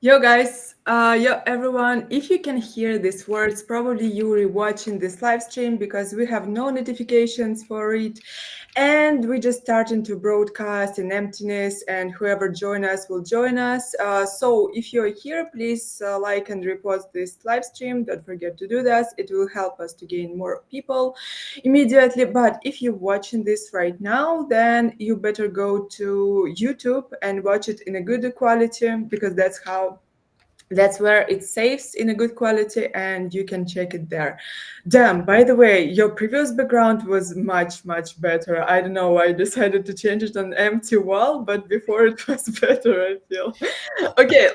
Yo guys, yo everyone, if you can hear these words, probably you were watching this live stream because we have no notifications for it and we just starting to broadcast in emptiness and whoever join us will join us. So if you're here, please like and repost this live stream. Don't forget to do that. It will help us to gain more people immediately. But if you're watching this right now, then you better go to YouTube and watch it in a good quality because that's where it saves in a good quality and you can check it there. Damn, by the way, your previous background was much better. I don't know why I decided to change it on empty wall, but before it was better, I feel. Okay,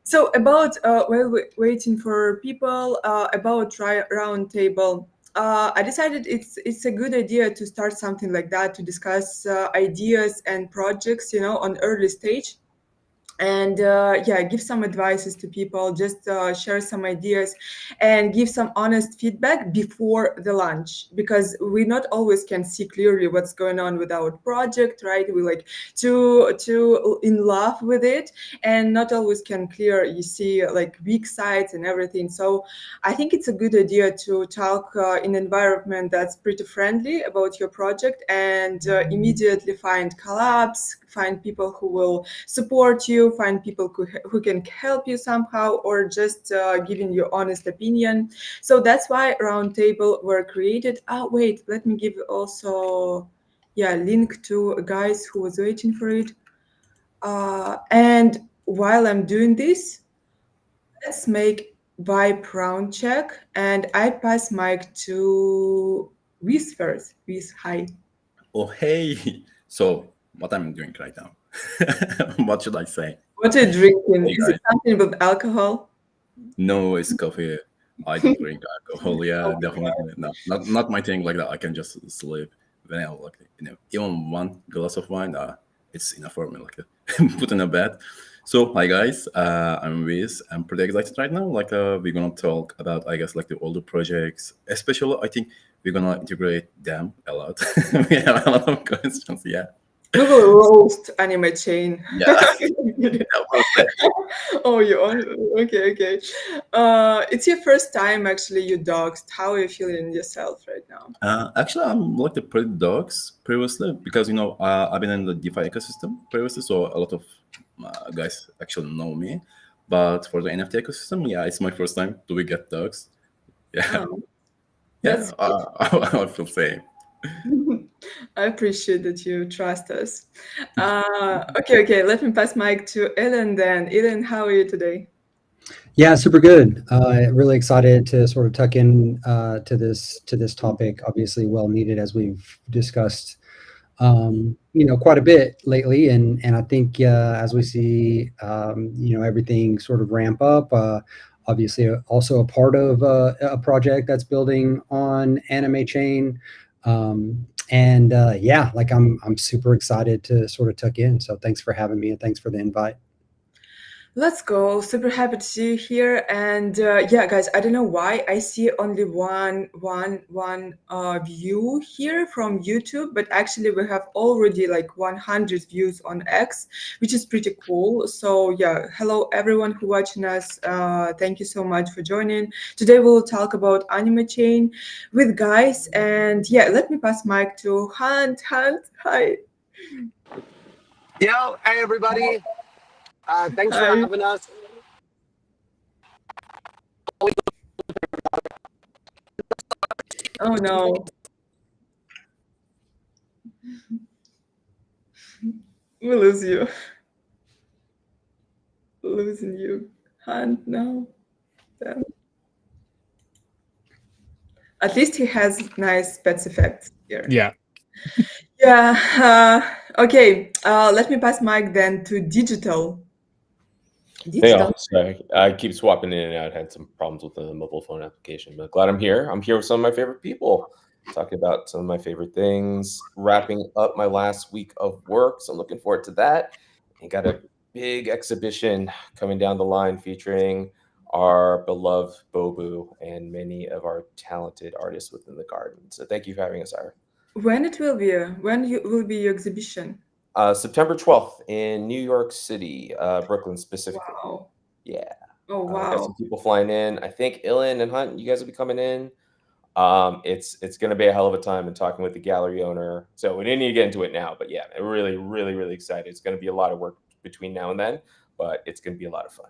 so about while waiting for people, about Roundtable. I decided it's a good idea to start something like that to discuss ideas and projects, on early stage and yeah, give some advices to people, just share some ideas and give some honest feedback before the launch, because we not always can see clearly what's going on with our project, right? We like to in love with it and not always can clear, you see, like weak sides and everything. So I think it's a good idea to talk in environment that's pretty friendly about your project and immediately find collabs, find people who will support you, find people who can help you somehow, or just giving your honest opinion. So that's why Roundtable were created. Wait, let me give you also, yeah, link to guys who was waiting for it. And while I'm doing this, let's make vibe round check, and I pass mic to Wiz first. Wiz, hi. Oh, hey. So, what I'm doing right now? What should I say? What are you drinking? Hey, Is it guys. something with alcohol? No, it's coffee. I don't drink alcohol. Yeah, Oh, definitely. No, not my thing like that. I can just sleep when I like, even one glass of wine, it's enough for me. Like, put in a bed. So, hi guys. I'm Wiz. I'm pretty excited right now. Like, we're gonna talk about, I guess, like the older projects. Especially, I think we're gonna integrate them a lot. We have a lot of questions. Yeah. we will roast AnimeChain. Yeah. Well said. Oh, you on? Okay, okay. It's your first time actually you doxed. How are you feeling yourself right now? Actually, I'm like the pretty dogs previously because I've been in the DeFi ecosystem previously, so a lot of guys actually know me. But for the NFT ecosystem, yeah, it's my first time do we get dogs. Yeah, Oh, yeah, that's good. I feel same. I appreciate that you trust us. Okay, okay. Let me pass mic to Ellen then. Ellen, how are you today? Yeah, super good. Really excited to sort of tuck in to this topic. Obviously, well needed as we've discussed, quite a bit lately. And I think as we see, everything sort of ramp up. Obviously, also a part of a project that's building on AnimeChain. And yeah, like I'm super excited to sort of tuck in. So thanks for having me and thanks for the invite. Let's go. Super happy to see you here. And yeah, guys, I don't know why I see only one view here from YouTube, but actually we have already like 100 views on X, which is pretty cool. So yeah, hello everyone who watching us. Thank you so much for joining. Today we'll talk about Anime Chain with guys. And yeah, let me pass mic to Hunt. Hunt, hi. Yo, hey everybody. Thanks for Hi. having us. Oh no, we lose you. Losing you. Hunt now. Damn. At least he has nice pets effects here. Yeah. Yeah. Okay. Let me pass mic then to digital. Hey, Digital. all. Sorry, I keep swapping in and out. Had some problems with the mobile phone application, but glad I'm here. I'm here with some of my favorite people, talking about some of my favorite things, wrapping up my last week of work. So I'm looking forward to that. And got a big exhibition coming down the line featuring our beloved Bobu and many of our talented artists within the garden. So thank you for having us, Ira. When it will be? When you will be your exhibition? September 12th in New York City, Brooklyn specifically. Wow. Yeah. Oh, I got some wow. people flying in. I think Ilan and Hunt, you guys will be coming in. It's going to be a hell of a time and talking with the gallery owner. So we didn't need to get into it now, but yeah, I'm really, really, really excited. It's going to be a lot of work between now and then, but it's going to be a lot of fun.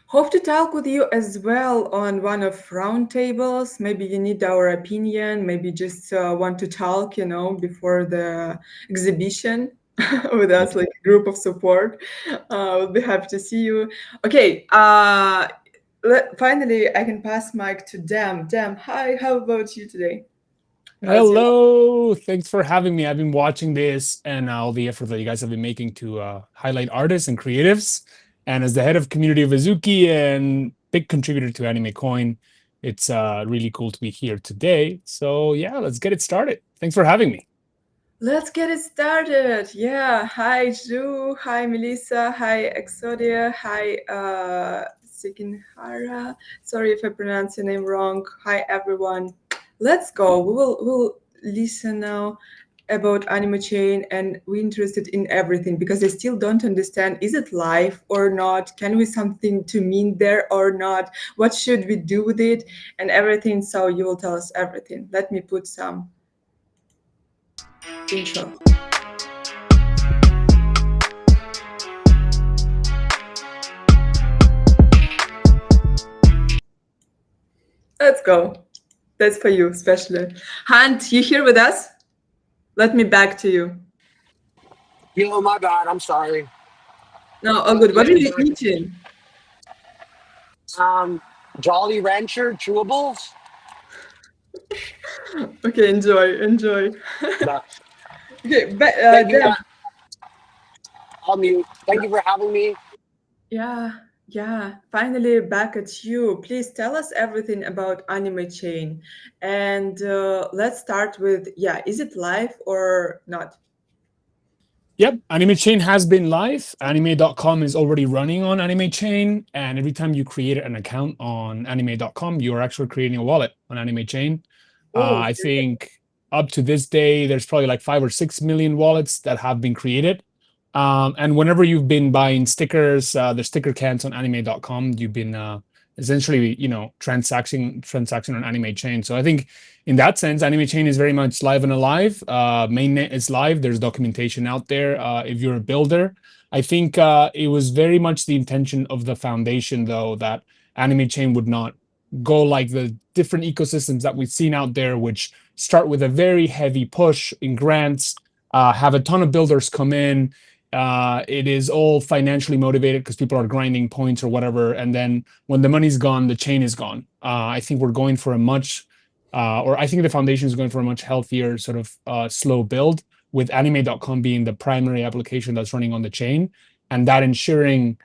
Hope to talk with you as well on one of roundtables. Maybe you need our opinion. Maybe just want to talk, before the exhibition with us, like a group of support. We'll be happy to see you. Okay. Finally, I can pass mic to Dem. Dem, hi. How about you today? Hello, thanks for having me. I've been watching this and all the effort that you guys have been making to highlight artists and creatives. And as the head of community of Azuki and big contributor to AnimeChain, it's really cool to be here today. So yeah, let's get it started. Thanks for having me. Let's get it started. Yeah. Hi, Ju. Hi, Melissa. Hi, Exodia. Hi, Sikinhara. Sorry if I pronounce your name wrong. Hi, everyone. Let's go. We'll listen now about AnimeChain, and we're interested in everything because I still don't understand. Is it live or not? Can we something to mean there or not? What should we do with it and everything? So you will tell us everything. Let me put some intro. Let's go. That's for you, especially. Hunt, you here with us? Let me back to you. Yo, my bad. I'm sorry. No, all good. What are you eating? Jolly Rancher chewables. Okay, enjoy. Nah, Okay, thank you. then. I'll mute. Thank you for having me. Yeah. Finally back at you. Please tell us everything about AnimeChain. And let's start with, is it live or not? Yep, AnimeChain has been live. Anime.com is already running on AnimeChain. And every time you create an account on anime.com, you are actually creating a wallet on AnimeChain. I think up to this day, there's probably like 5 or 6 million wallets that have been created. And whenever you've been buying stickers, the sticker cans on anime.com, you've been essentially, transacting on AnimeChain. So I think in that sense, AnimeChain is very much live and alive. Mainnet is live. There's documentation out there. If you're a builder, I think it was very much the intention of the foundation, though, that AnimeChain would not go like the different ecosystems that we've seen out there, which start with a very heavy push in grants, have a ton of builders come in. It is all financially motivated because people are grinding points or whatever. And then when the money's gone, the chain is gone. I think we're going for I think the foundation is going for a much healthier sort of slow build, with anime.com being the primary application that's running on the chain. And that ensuring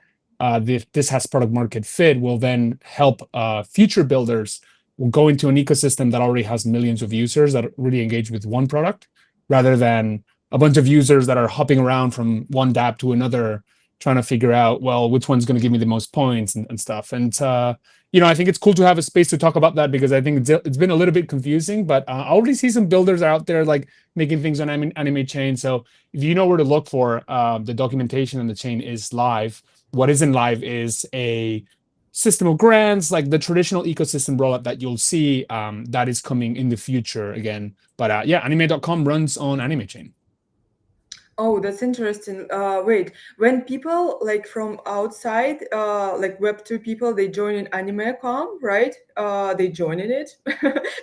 this has product market fit will then help future builders will go into an ecosystem that already has millions of users that really engage with one product, rather than a bunch of users that are hopping around from one dApp to another, trying to figure out, well, which one's going to give me the most points and stuff. And, I think it's cool to have a space to talk about that, because I think it's been a little bit confusing, but I already see some builders out there like making things on AnimeChain. So if you know where to look for, the documentation on the chain is live. What isn't live is a system of grants, like the traditional ecosystem rollout that you'll see, that is coming in the future again. But anime.com runs on AnimeChain. Oh, that's interesting. Wait, when people like from outside, like Web2 people, they join in AnimeCom, right? They join in it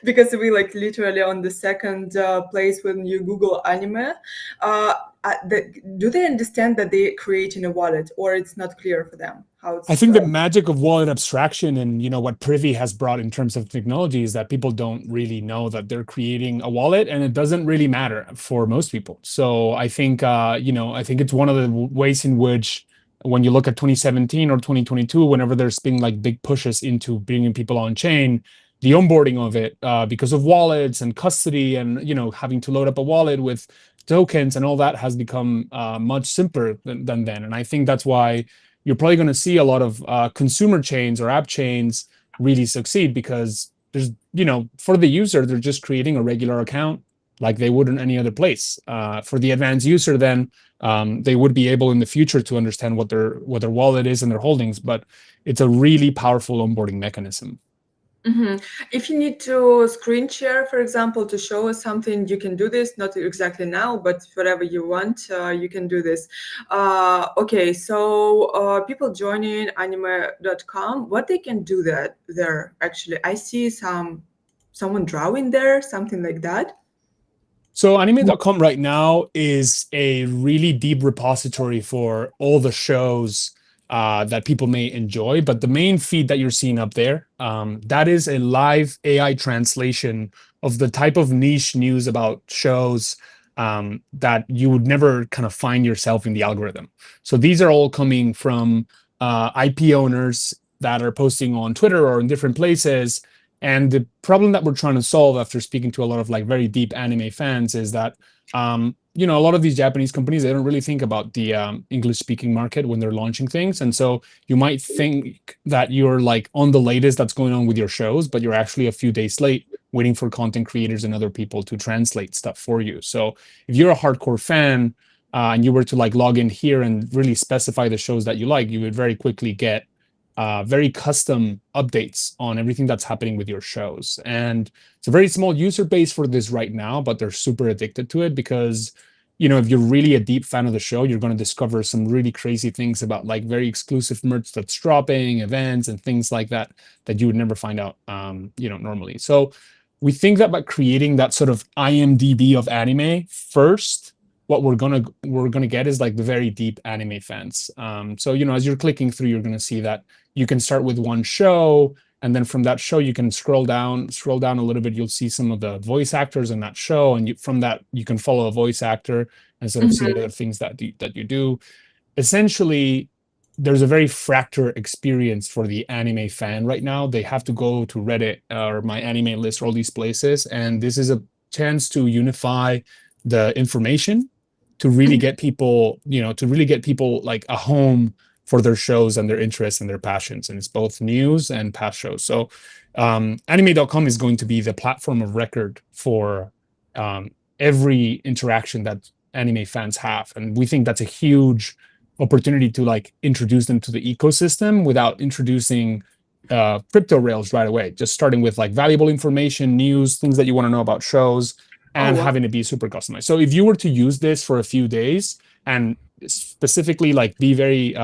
because we like literally on the second place when you Google anime. Do they understand that they're creating a wallet, or it's not clear for them how it's? I think the magic of wallet abstraction and what Privy has brought in terms of technology is that people don't really know that they're creating a wallet, and it doesn't really matter for most people. So I think I think it's one of the ways in which, when you look at 2017 or 2022, whenever there's been like big pushes into bringing people on chain, the onboarding of it, because of wallets and custody and having to load up a wallet with tokens and all that, has become much simpler than then. And I think that's why you're probably going to see a lot of consumer chains or app chains really succeed, because there's, for the user, they're just creating a regular account. like they would in any other place. For the advanced user, then they would be able in the future to understand what their wallet is and their holdings, but it's a really powerful onboarding mechanism. If you need to screen share, for example, to show us something, you can do this, not exactly now, but whatever you want, you can do this. Okay, so people joining anime.com, what they can do there, actually? I see someone drawing there, something like that. So anime.com right now is a really deep repository for all the shows that people may enjoy. But the main feed that you're seeing up there, that is a live AI translation of the type of niche news about shows that you would never kind of find yourself in the algorithm. So these are all coming from IP owners that are posting on Twitter or in different places. And the problem that we're trying to solve after speaking to a lot of like very deep anime fans is that, you know, a lot of these Japanese companies, they don't really think about the English speaking market when they're launching things. And so you might think that you're like on the latest that's going on with your shows, but you're actually a few days late waiting for content creators and other people to translate stuff for you. So if you're a hardcore fan and you were to like log in here and really specify the shows that you like, you would very quickly get very custom updates on everything that's happening with your shows. And it's a very small user base for this right now, but they're super addicted to it because, you know, if you're really a deep fan of the show, you're going to discover some really crazy things about like very exclusive merch that's dropping, events and things like that, that you would never find out, you know, normally. So we think that by creating that sort of IMDb of anime first, what we're gonna get is like the very deep anime fans. So, you know, as you're clicking through, you're gonna see that you can start with one show, and then from that show you can scroll down a little bit. You'll see some of the voice actors in that show, and from that you can follow a voice actor and sort of see the things that you do. Essentially, there's a very fractured experience for the anime fan right now. They have to go to Reddit or My Anime List or all these places, and this is a chance to unify the information to really get people, you know, like a home for their shows and their interests and their passions. And it's both news and past shows. So anime.com is going to be the platform of record for every interaction that anime fans have. And we think that's a huge opportunity to like introduce them to the ecosystem without introducing crypto rails right away. Just starting with like valuable information, news, things that you want to know about shows, and having it be super customized. So if you were to use this for a few days and specifically like be very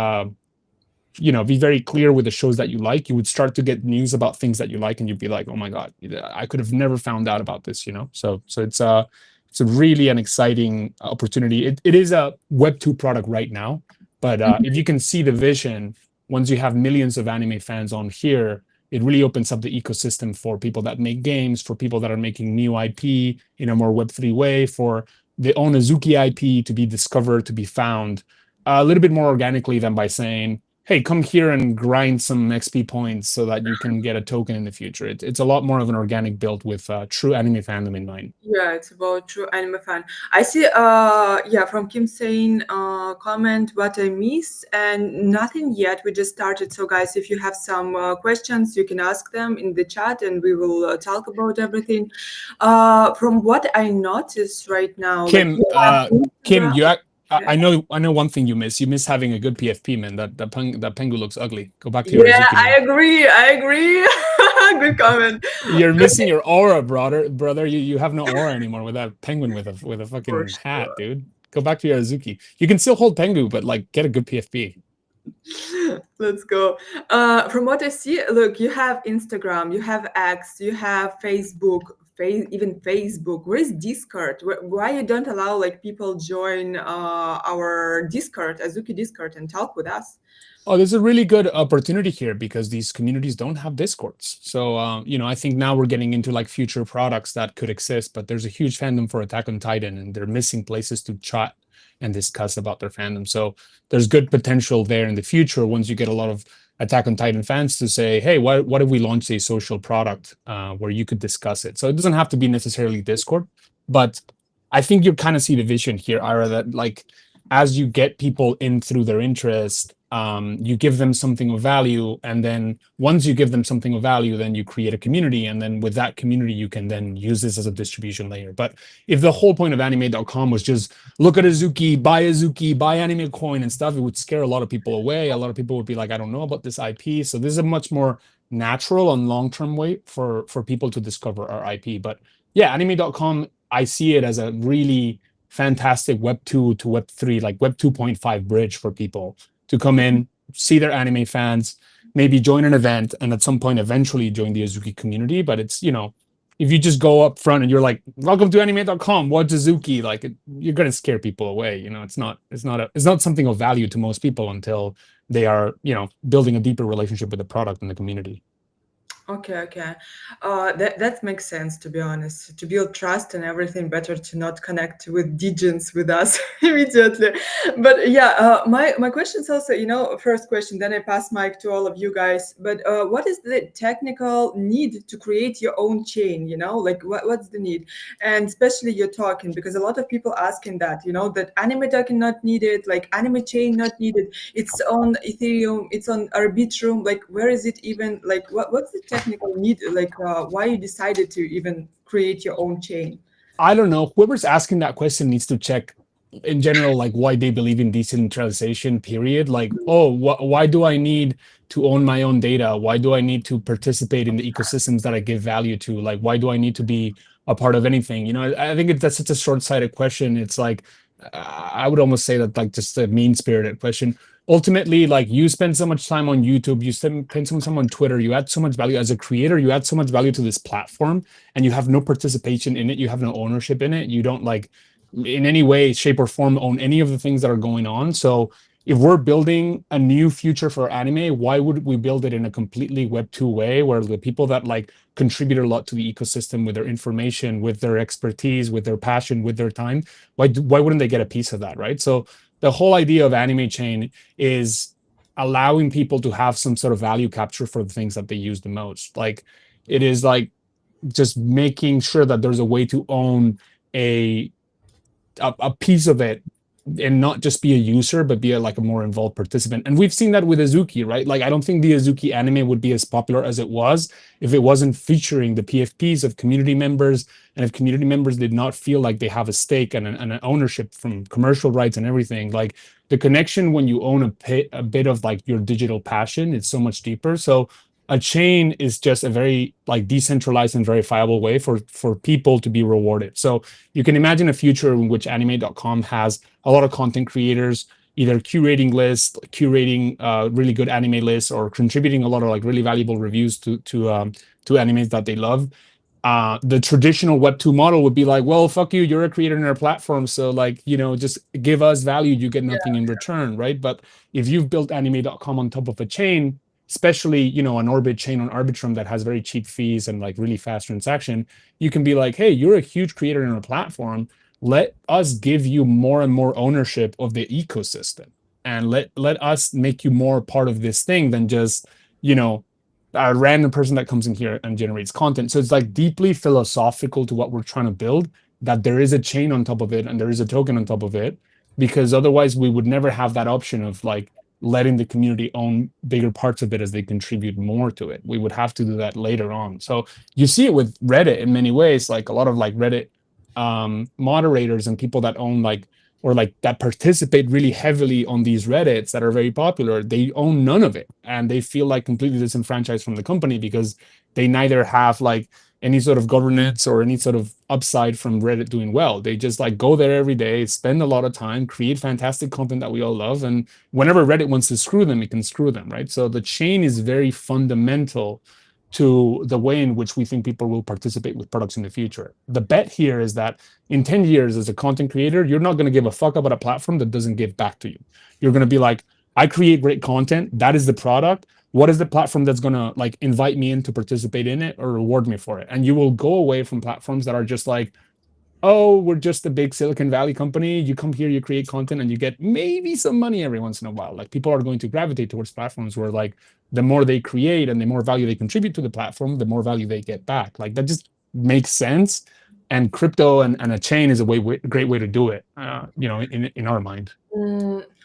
clear with the shows that you like, you would start to get news about things that you like, and you'd be like, oh my God, I could have never found out about this, you know? So it's a really an exciting opportunity. It is a Web2 product right now, but if you can see the vision, once you have millions of anime fans on here, it really opens up the ecosystem for people that make games, for people that are making new IP in a more Web3 way, for their own Azuki IP to be discovered, to be found a little bit more organically than by saying, hey, come here and grind some XP points so that you can get a token in the future. It's a lot more of an organic build with true anime fandom in mind. Yeah, it's about true anime fan. I see, from Kim saying comment what I miss, and nothing yet. We just started. So guys, if you have some questions, you can ask them in the chat and we will talk about everything. From what I noticed right now, Kim, Kim, I know one thing you miss. You miss having a good PFP, man. That pengu looks ugly. Go back to your Azuki, I agree. Good comment. You're missing your aura, brother. You have no aura anymore with that penguin with a fucking hat, dude. Go back to your Azuki. You can still hold pengu, but like get a good PFP. Let's go. From what I see, look, you have Instagram, you have X, you have Facebook, even Facebook. Where's Discord? Why you don't allow like people join our Discord, Azuki Discord, and talk with us? Oh, there's a really good opportunity here because these communities don't have Discords. So, I think now we're getting into like future products that could exist, but there's a huge fandom for Attack on Titan and they're missing places to chat and discuss about their fandom. So there's good potential there in the future once you get a lot of Attack on Titan fans to say, hey, what if we launch a social product where you could discuss it? So it doesn't have to be necessarily Discord, but I think you kind of see the vision here, Ira, that like as you get people in through their interest, you give them something of value, and then once you give them something of value, then you create a community, and then with that community you can then use this as a distribution layer. But if the whole point of anime.com was just look at Azuki, buy AnimeCoin and stuff, it would scare a lot of people away. A lot of people would be like, I don't know about this IP. So this is a much more natural and long-term way for people to discover our IP. But yeah, anime.com, I see it as a really fantastic Web 2 to Web 3, like Web 2.5 bridge for people to come in, see their anime fans, maybe join an event, and at some point eventually join the Azuki community. But it's, if you just go up front and you're like, welcome to anime.com, what's Azuki? Like, you're going to scare people away. It's not something of value to most people until they are, building a deeper relationship with the product and the community. Okay. That makes sense, to be honest. To build trust and everything, better to not connect with degens with us immediately. But yeah, my question is also, first question, then I pass mic to all of you guys. But what is the technical need to create your own chain? Like what's the need? And especially you're talking, because a lot of people asking that, that anime token not needed, like AnimeChain not needed. It's on Ethereum, it's on Arbitrum. Like where is it even? Like what's the technical need, like why you decided to even create your own chain? I don't know. Whoever's asking that question needs to check in general, like why they believe in decentralization, period. Like, why do I need to own my own data? Why do I need to participate in the ecosystems that I give value to? Like, why do I need to be a part of anything? I think that's such a short-sighted question. It's like, I would almost say that like just a mean-spirited question. Ultimately, like, you spend so much time on YouTube, you spend so much time on Twitter, you add so much value as a creator, you add so much value to this platform, and you have no participation in it, you have no ownership in it, you don't like in any way, shape, or form own any of the things that are going on. So if we're building a new future for anime, why would we build it in a completely Web 2 way, where the people that like contribute a lot to the ecosystem with their information, with their expertise, with their passion, with their time, why wouldn't they get a piece of that, right? So the whole idea of AnimeChain is allowing people to have some sort of value capture for the things that they use the most. Like, it is like just making sure that there's a way to own a piece of it and not just be a user, but be a more involved participant. And we've seen that with Azuki, right? Like, I don't think the Azuki anime would be as popular as it was if it wasn't featuring the PFPs of community members, and if community members did not feel like they have a stake and an ownership from commercial rights and everything. Like, the connection when you own a bit of like your digital passion, it's so much deeper. So a chain is just a very like decentralized and verifiable way for people to be rewarded. So you can imagine a future in which anime.com has a lot of content creators either curating lists, curating really good anime lists, or contributing a lot of like really valuable reviews to animes that they love. The traditional Web 2 model would be like, well, fuck you, you're a creator in our platform, so like, just give us value, you get nothing in return, right? But if you've built anime.com on top of a chain, especially, an Orbit chain on Arbitrum that has very cheap fees and like really fast transaction, you can be like, hey, you're a huge creator in our platform. Let us give you more and more ownership of the ecosystem, and let us make you more part of this thing than just, a random person that comes in here and generates content. So it's like deeply philosophical to what we're trying to build, that there is a chain on top of it and there is a token on top of it, because otherwise we would never have that option of like letting the community own bigger parts of it as they contribute more to it. We would have to do that later on. So you see it with Reddit in many ways, like a lot of like Reddit moderators and people that own like, or like that participate really heavily on these Reddits that are very popular, they own none of it. And they feel like completely disenfranchised from the company because they neither have like any sort of governance or any sort of upside from Reddit doing well. They just like go there every day, spend a lot of time, create fantastic content that we all love. And whenever Reddit wants to screw them, it can screw them, right? So the chain is very fundamental to the way in which we think people will participate with products in the future. The bet here is that in 10 years as a content creator, you're not going to give a fuck about a platform that doesn't give back to you. You're going to be like, I create great content. That is the product. What is the platform that's going to like invite me in to participate in it or reward me for it? And you will go away from platforms that are just like, oh, we're just a big Silicon Valley company. You come here, you create content, and you get maybe some money every once in a while. Like, people are going to gravitate towards platforms where like the more they create and the more value they contribute to the platform, the more value they get back. Like, that just makes sense. and crypto and a chain is a great way to do it. In our mind.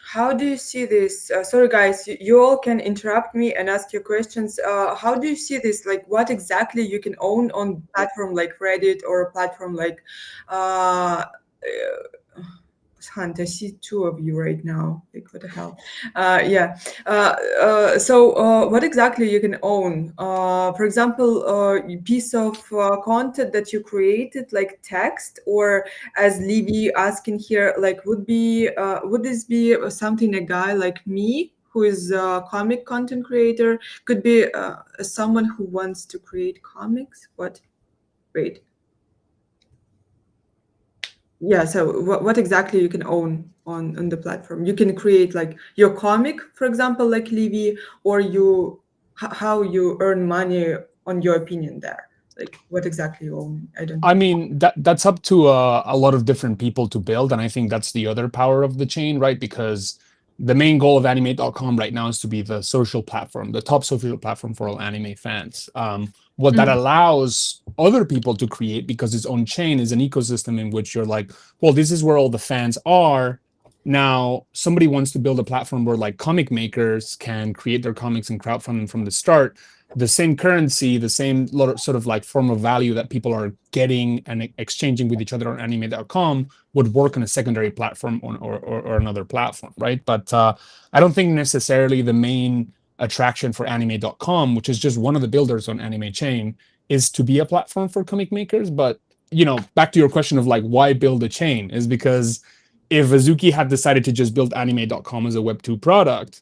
How do you see this? Sorry, guys, you all can interrupt me and ask your questions. How do you see this? Like, what exactly you can own on platform like Reddit or a platform like Hunt? I see two of you right now. Like, what the hell? Yeah. So, what exactly you can own? For example, a piece of content that you created, like text, or as Livy asking here, like, would this be something a guy like me who is a comic content creator could be someone who wants to create comics? What? Wait. Yeah, so what exactly you can own on the platform? You can create like your comic, for example, like Livy, or how you earn money on your opinion there. Like what exactly you own? I mean, that's up to a lot of different people to build, and I think that's the other power of the chain, right? Because the main goal of anime.com right now is to be the social platform, the top social platform for all anime fans. What that allows other people to create, because its own chain is an ecosystem in which you're like, well, this is where all the fans are. Now, somebody wants to build a platform where like comic makers can create their comics and crowdfund them from the start. The same currency, the same sort of like form of value that people are getting and exchanging with each other on anime.com would work on a secondary platform or another platform, right? But I don't think necessarily the main attraction for anime.com, which is just one of the builders on AnimeChain, is to be a platform for comic makers. But, back to your question of like, why build a chain, is because if Azuki had decided to just build anime.com as a Web2 product,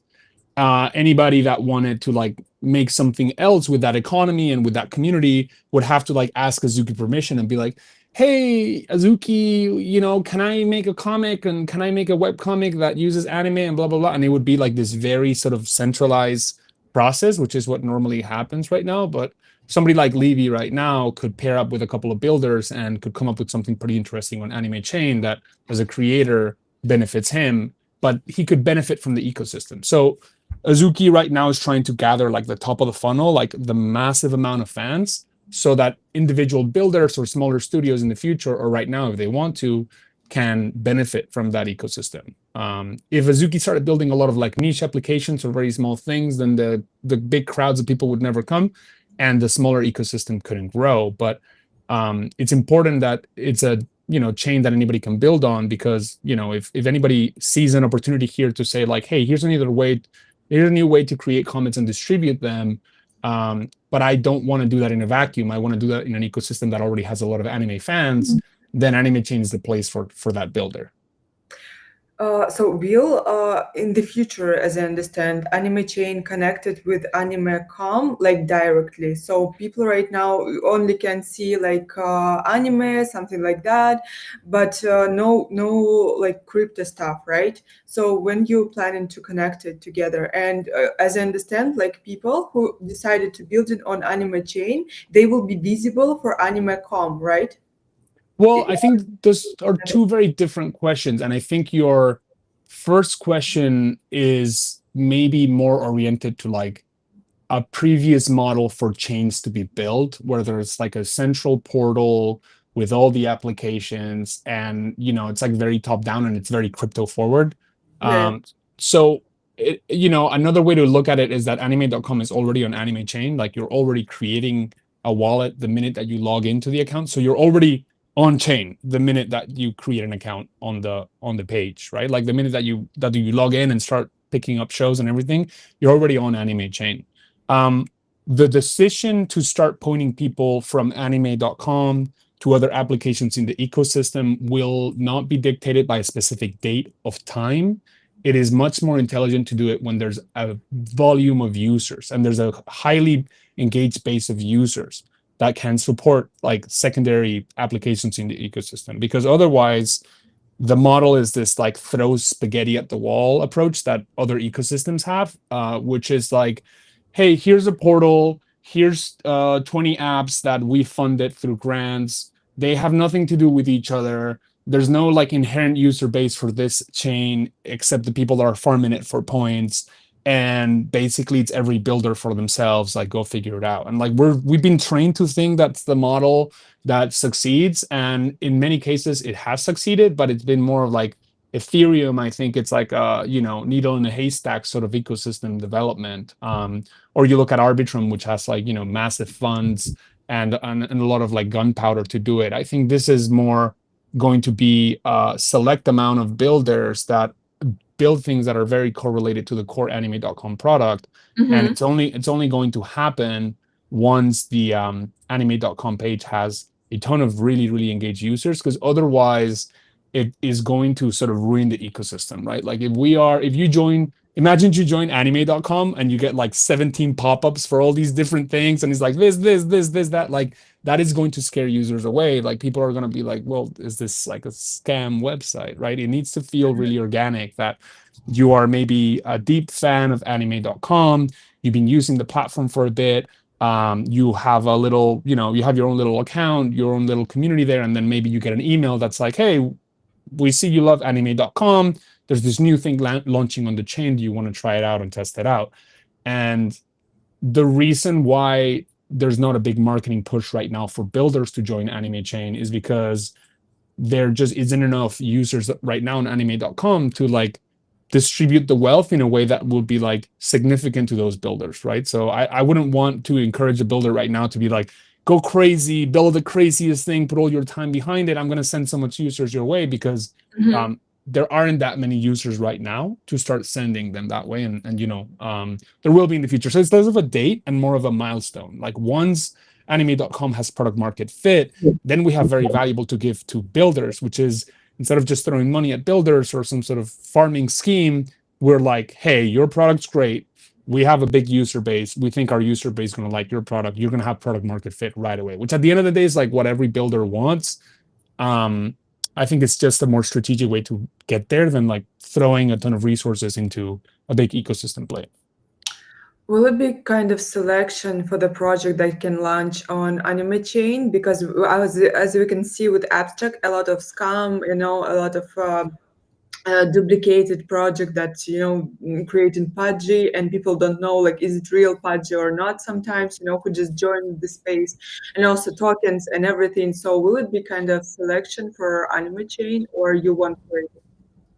anybody that wanted to like make something else with that economy and with that community would have to like ask Azuki permission and be like, hey, Azuki, can I make a comic and can I make a web comic that uses anime and blah, blah, blah. And it would be like this very sort of centralized process, which is what normally happens right now. But somebody like Levy right now could pair up with a couple of builders and could come up with something pretty interesting on AnimeChain that as a creator benefits him, but he could benefit from the ecosystem. So Azuki right now is trying to gather like the top of the funnel, like the massive amount of fans, so that individual builders or smaller studios in the future, or right now if they want to, can benefit from that ecosystem. If Azuki started building a lot of like niche applications or very small things, then the big crowds of people would never come and the smaller ecosystem couldn't grow. But it's important that it's a chain that anybody can build on, because if anybody sees an opportunity here to say like, hey, here's a new way to create comments and distribute them, but I don't want to do that in a vacuum, I want to do that in an ecosystem that already has a lot of anime fans, then AnimeChain is the place for that builder. So will in the future, as I understand, AnimeChain connected with AnimeCom like directly. So people right now only can see like anime, something like that, but no like crypto stuff, right? So when you're planning to connect it together, and as I understand, like people who decided to build it on AnimeChain, they will be visible for AnimeCom, right? Well, I think those are two very different questions. And I think your first question is maybe more oriented to like a previous model for chains to be built, where there's like a central portal with all the applications and, it's like very top down and it's very crypto forward. Yeah. So, another way to look at it is that anime.com is already on AnimeChain. Like you're already creating a wallet the minute that you log into the account. So you're already on chain the minute that you create an account on the page, right? Like the minute that you log in and start picking up shows and everything, you're already on AnimeChain. The decision to start pointing people from anime.com to other applications in the ecosystem will not be dictated by a specific date of time. It is much more intelligent to do it when there's a volume of users and there's a highly engaged base of users that can support like secondary applications in the ecosystem. Because otherwise, the model is this like throw spaghetti at the wall approach that other ecosystems have, which is like, hey, here's a portal, here's 20 apps that we funded through grants. They have nothing to do with each other. There's no like inherent user base for this chain except the people that are farming it for points. and basically it's every builder for themselves, like go figure it out. And like we've been trained to think that's the model that succeeds, and in many cases it has succeeded, but it's been more of like Ethereum. I think it's like a needle in a haystack sort of ecosystem development. Or you look at Arbitrum, which has like massive funds and a lot of like gunpowder to do it. I think this is more going to be a select amount of builders that build things that are very correlated to the core anime.com product. And it's only going to happen once the anime.com page has a ton of really, really engaged users, because otherwise it is going to sort of ruin the ecosystem, right? Like if you join, imagine you join anime.com and you get like 17 pop-ups for all these different things, and it's like this, that, like that is going to scare users away. Like people are going to be like, well, is this like a scam website, right? It needs to feel really organic, that you are maybe a deep fan of anime.com, you've been using the platform for a bit, you have a little, you have your own little account, your own little community there, and then maybe you get an email that's like, hey, we see you love anime.com. There's this new thing launching on the chain. Do you want to try it out and test it out? And the reason why there's not a big marketing push right now for builders to join AnimeChain is because there just isn't enough users right now on anime.com to like distribute the wealth in a way that would be like significant to those builders, right? So I wouldn't want to encourage a builder right now to be like, go crazy, build the craziest thing, put all your time behind it. I'm going to send so much users your way, because there aren't that many users right now to start sending them that way. And there will be in the future. So it's less of a date and more of a milestone. Like once anime.com has product market fit, then we have very valuable to give to builders, which is instead of just throwing money at builders or some sort of farming scheme, we're like, hey, your product's great. We have a big user base. We think our user base is going to like your product. You're going to have product market fit right away, which at the end of the day is like what every builder wants. I think it's just a more strategic way to get there than like throwing a ton of resources into a big ecosystem play. Will it be kind of selection for the project that can launch on AnimeChain? Because as we can see with Abstract, a lot of scam, a lot of duplicated project that creating Pudgy, and people don't know like is it real Pudgy or not sometimes, who just join the space, and also tokens and everything. So will it be kind of selection for AnimeChain, or you want to?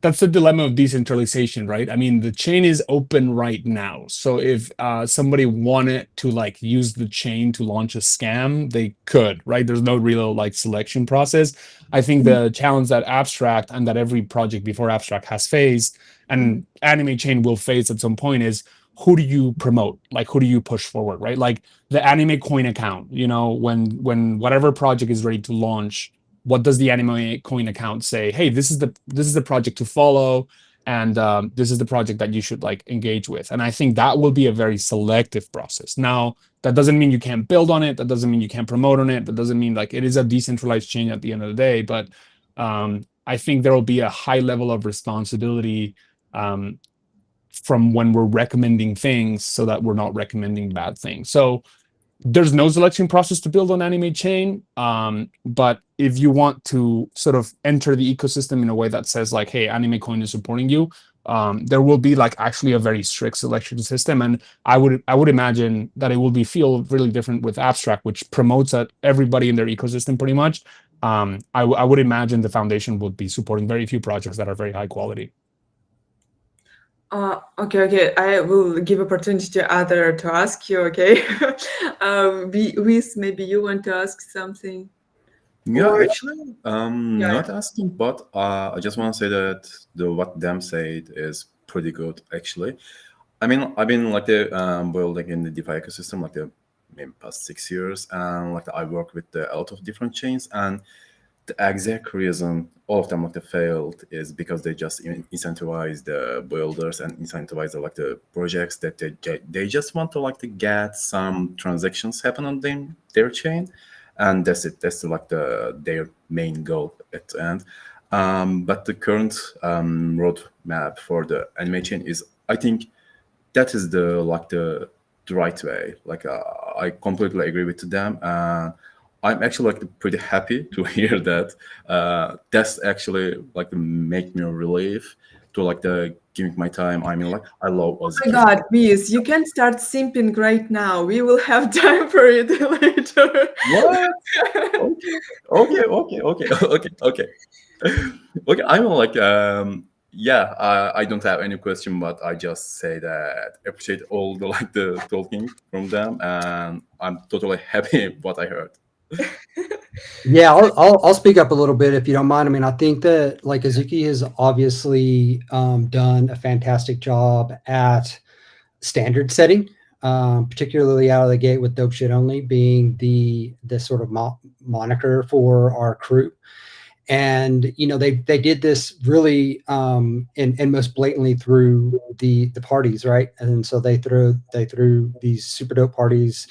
That's the dilemma of decentralization, right? I mean, the chain is open right now. So if somebody wanted to like use the chain to launch a scam, they could, right? There's no real like selection process. I think the challenge that Abstract and that every project before Abstract has faced, and AnimeChain will face at some point, is who do you promote? Like who do you push forward, right? Like the AnimeCoin account, when whatever project is ready to launch, what does the AnimeCoin account say? Hey, this is the project to follow, and this is the project that you should like engage with. And I think that will be a very selective process. Now, that doesn't mean you can't build on it. That doesn't mean you can't promote on it. That doesn't mean like it is a decentralized chain at the end of the day. But I think there will be a high level of responsibility from when we're recommending things, so that we're not recommending bad things. So there's no selection process to build on AnimeChain, but if you want to sort of enter the ecosystem in a way that says like, hey, AnimeCoin is supporting you, there will be like actually a very strict selection system. And I would imagine that it will feel really different with Abstract, which promotes everybody in their ecosystem pretty much. I would imagine the foundation would be supporting very few projects that are very high quality. Okay. I will give opportunity to other to ask you. Okay, Luis, maybe you want to ask something? Yeah, Or- actually, Yeah. not asking, but I just want to say that what them said is pretty good, actually. I mean, I've been like building in the DeFi ecosystem like the maybe past 6 years, and like I work with a lot of different chains, and the exact reason all of them like failed is because they just incentivize the builders and incentivize the projects that they just want to like to get some transactions happen on their chain, and that's it. That's like their main goal at the end. But the current roadmap for the AnimeChain is, I think, that is the right way. Like I completely agree with them. I'm actually like pretty happy to hear that. That's actually like make me relief to like giving my time. I mean, like, I love Oh Azuki. my God, please, you can start simping right now. We will have time for it later. What? Okay, okay. Okay, I'm like, yeah, I don't have any question, but I just say that appreciate all the like the talking from them, and I'm totally happy what I heard. Yeah, I'll speak up a little bit if you don't mind. I mean, I think that like Azuki has obviously done a fantastic job at standard setting, particularly out of the gate with Dope Shit Only being the sort of moniker for our crew. And they did this really and most blatantly through the parties, right? And so they threw these super dope parties.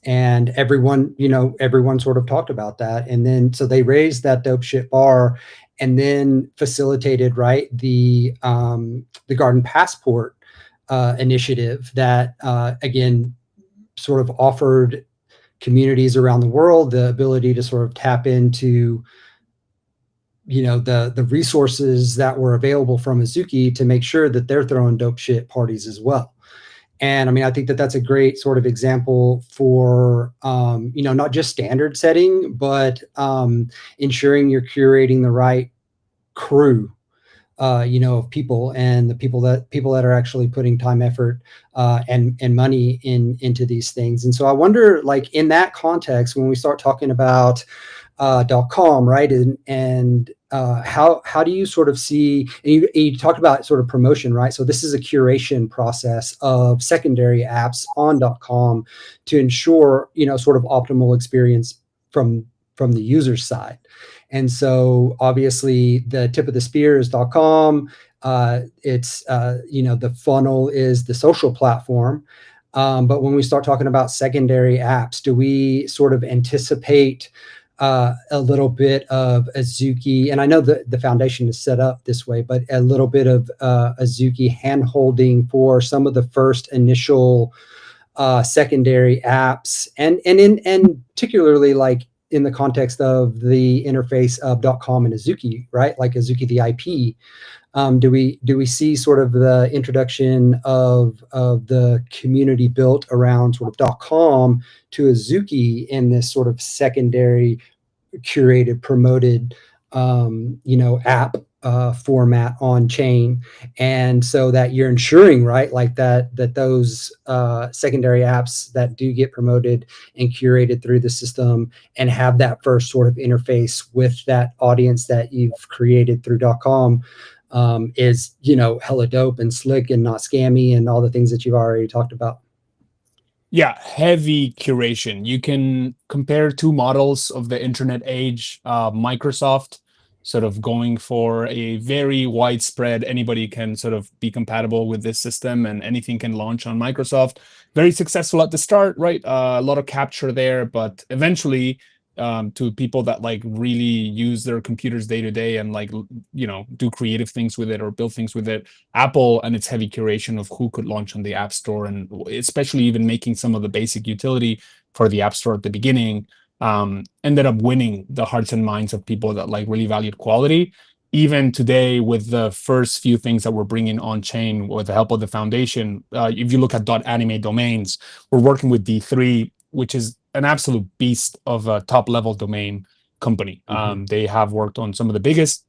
And everyone sort of talked about that, and then so they raised that dope shit bar, and then facilitated, right, the Garden Passport initiative that again sort of offered communities around the world the ability to sort of tap into the resources that were available from Azuki to make sure that they're throwing dope shit parties as well. And I mean, I think that that's a great sort of example for, not just standard setting, but ensuring you're curating the right crew, of people, and the people that are actually putting time, effort, and money into these things. And so I wonder, like in that context, when we start talking about .com, right, and how do you sort of see, and you talked about sort of promotion, right? So this is a curation process of secondary apps on .com to ensure sort of optimal experience from the user side. And so obviously the tip of the spear is .com. It's the funnel is the social platform. But when we start talking about secondary apps, do we sort of anticipate a little bit of Azuki, and I know that the foundation is set up this way, but a little bit of Azuki hand-holding for some of the first initial secondary apps, and particularly like in the context of the interface of .com and Azuki, right? Like Azuki, the IP. Do we see sort of the introduction of the community built around sort of .com to Azuki in this sort of secondary, curated, promoted, app format on chain, and so that you're ensuring, right, like that those secondary apps that do get promoted and curated through the system and have that first sort of interface with that audience that you've created through .com is hella dope and slick and not scammy and all the things that you've already talked about. Yeah, heavy curation. You can compare two models of the internet age. Microsoft sort of going for a very widespread, anybody can sort of be compatible with this system and anything can launch on Microsoft. Very successful at the start, right? A lot of capture there, but eventually to people that like really use their computers day to day and like, do creative things with it or build things with it. Apple and its heavy curation of who could launch on the App Store, and especially even making some of the basic utility for the App Store at the beginning, ended up winning the hearts and minds of people that like really valued quality. Even today, with the first few things that we're bringing on chain with the help of the foundation, if you look at .anime domains, we're working with D3, which is an absolute beast of a top level domain company. They have worked on some of the biggest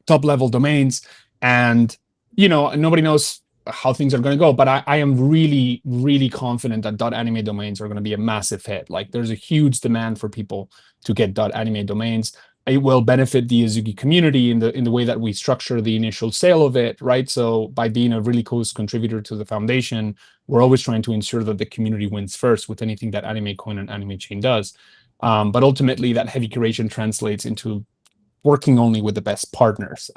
top level domains, and nobody knows how things are going to go, but I am really, really confident that .anime domains are going to be a massive hit. Like there's a huge demand for people to get .anime domains. It will benefit the Azuki community in the way that we structure the initial sale of it, right? So by being a really close contributor to the foundation, we're always trying to ensure that the community wins first with anything that AnimeCoin and AnimeChain does. But ultimately, that heavy curation translates into working only with the best partners.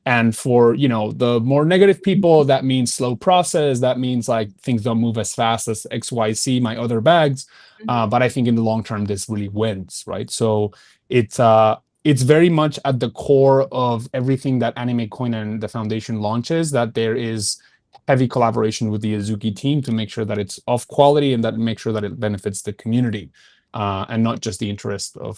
And for the more negative people, that means slow process. That means like things don't move as fast as XYZ, my other bags. But I think in the long term, this really wins, right? So it's very much at the core of everything that AnimeCoin and the foundation launches, that there is heavy collaboration with the Azuki team to make sure that it's of quality and that make sure that it benefits the community, and not just the interest of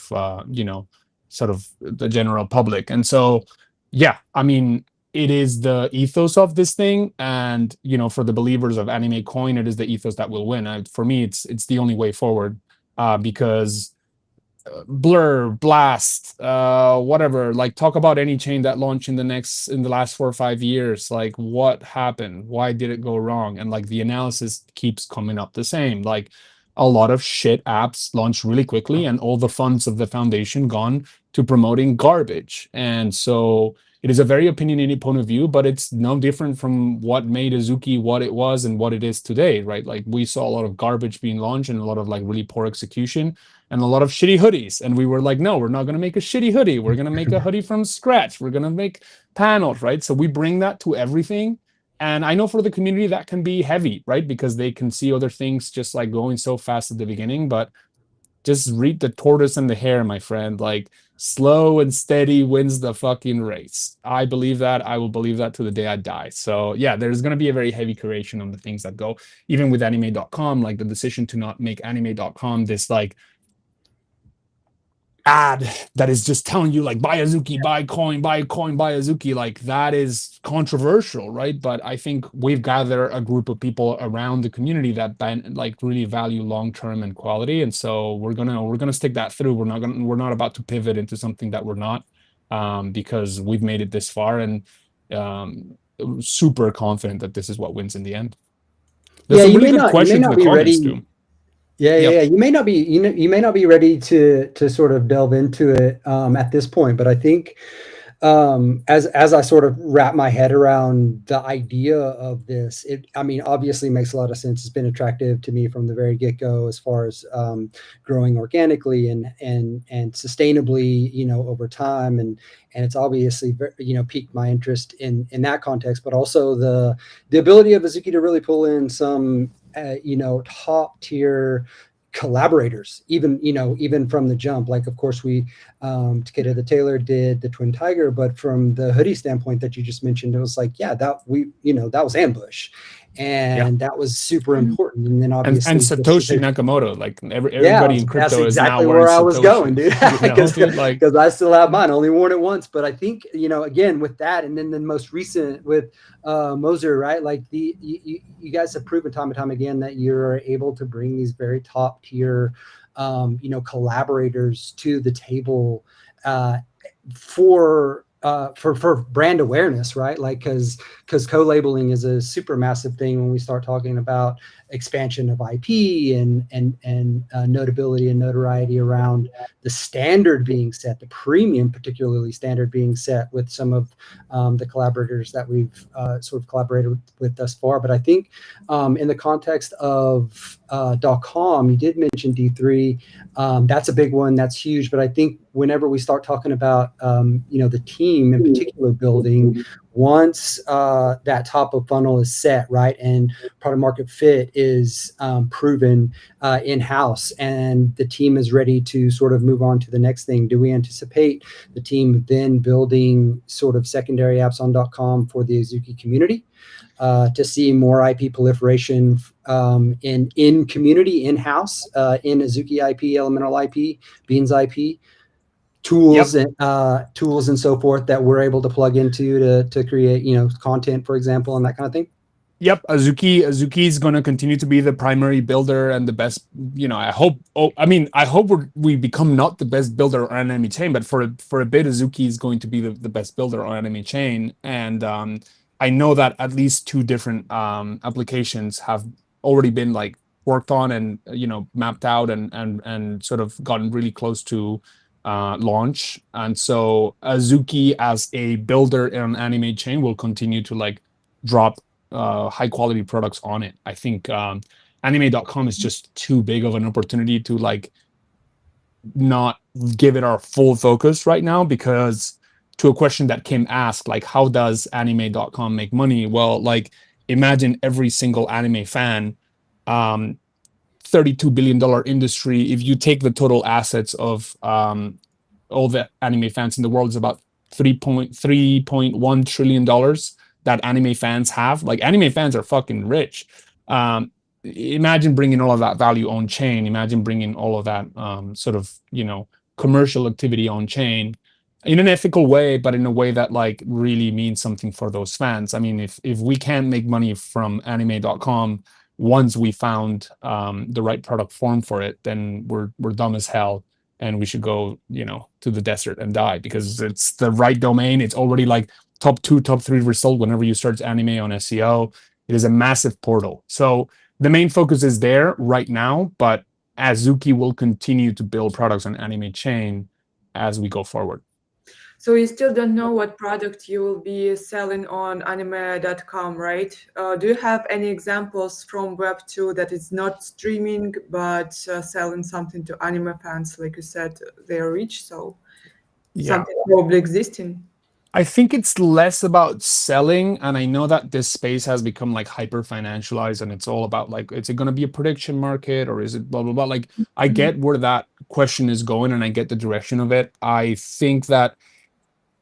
sort of the general public. And so, yeah, I mean, it is the ethos of this thing, and for the believers of AnimeCoin, it is the ethos that will win. For me, it's the only way forward, because Blur, Blast, whatever, like, talk about any chain that launched in the last 4 or 5 years, like, what happened, why did it go wrong? And like, the analysis keeps coming up the same. Like, a lot of shit apps launched really quickly, and all the funds of the foundation gone to promoting garbage. And so it is a very opinionated point of view, but it's no different from what made Azuki what it was and what it is today, right? Like, we saw a lot of garbage being launched and a lot of like really poor execution and a lot of shitty hoodies. And we were like, no, we're not going to make a shitty hoodie. We're going to make a hoodie from scratch. We're going to make panels, right? So we bring that to everything. And I know for the community that can be heavy, right? Because they can see other things just like going so fast at the beginning, but just read the tortoise and the hare, my friend. Like, slow and steady wins the fucking race. I believe that. I will believe that to the day I die. So yeah, there's going to be a very heavy curation on the things that go. Even with anime.com, like the decision to not make anime.com this like ad that is just telling you like, buy Azuki, buy coin, buy coin, buy Azuki, like, that is controversial, right? But I think we've gathered a group of people around the community that like really value long-term and quality, and so we're gonna stick that through. We're not about to pivot into something that we're not, because we've made it this far, and super confident that this is what wins in the end. There's some really good questions in the comments too. Yeah. You may not be, you may not be ready to sort of delve into it at this point, but I think as I sort of wrap my head around the idea of this, I mean, obviously makes a lot of sense. It's been attractive to me from the very get-go as far as growing organically and sustainably, over time, and it's obviously piqued my interest in that context, but also the ability of Azuki to really pull in some top tier collaborators, even from the jump. Like, of course, we Takeda the Tailor did the Twin Tiger, but from the hoodie standpoint that you just mentioned, it was like, yeah, that was Ambush, and that was super important. And then obviously, and Satoshi Nakamoto, like everybody in crypto that's exactly is now where I Satoshi. was going, dude. Because I still have mine, only worn it once. But I think again with that, and then the most recent with Moser, right? Like you guys have proven time and time again that you're able to bring these very top tier, collaborators to the table for brand awareness, right? Like, because co-labeling is a super massive thing when we start talking about expansion of IP and notability and notoriety around the standard being set, the premium particularly standard being set with some of the collaborators that we've sort of collaborated with thus far. But I think in the context of .com, you did mention D3. That's a big one. That's huge. But I think whenever we start talking about the team in particular building, once that top of funnel is set, right, and product market fit is proven in-house, and the team is ready to sort of move on to the next thing, do we anticipate the team then building sort of secondary apps on .com for the Azuki community to see more IP proliferation in community, in-house, in Azuki IP, Elemental IP, Beans IP, tools and so forth that we're able to plug into to create content, for example, and that kind of thing? Yep, Azuki is going to continue to be the primary builder and the best. I hope. I hope we become not the best builder on AnimeChain, but for a bit, Azuki is going to be the best builder on AnimeChain. And I know that at least 2 different applications have already been like worked on and mapped out and sort of gotten really close to launch. And so Azuki as a builder on AnimeChain will continue to like drop high quality products on it. I think anime.com is just too big of an opportunity to like not give it our full focus right now, because to a question that Kim asked, like, how does anime.com make money? Well, like, imagine every single anime fan, $32 billion industry. If you take the total assets of all the anime fans in the world, is about $3.1 trillion that anime fans have. Like, anime fans are fucking rich. Imagine bringing all of that value on chain. Imagine bringing all of that sort of commercial activity on chain. in an ethical way, but in a way that like really means something for those fans. I mean, if we can't make money from anime.com once we found the right product form for it, then we're dumb as hell, and we should go, to the desert and die, because it's the right domain. It's already like top 2, top 3 result whenever you search anime on SEO. It is a massive portal. So the main focus is there right now, but Azuki will continue to build products on AnimeChain as we go forward. So you still don't know what product you will be selling on anime.com, right? Do you have any examples from Web2 that is not streaming but selling something to anime fans? Like you said, they are rich, so something probably existing. I think it's less about selling, and I know that this space has become like hyper financialized, and it's all about like, is it going to be a prediction market or is it blah blah blah? Like, I get where that question is going, and I get the direction of it. I think that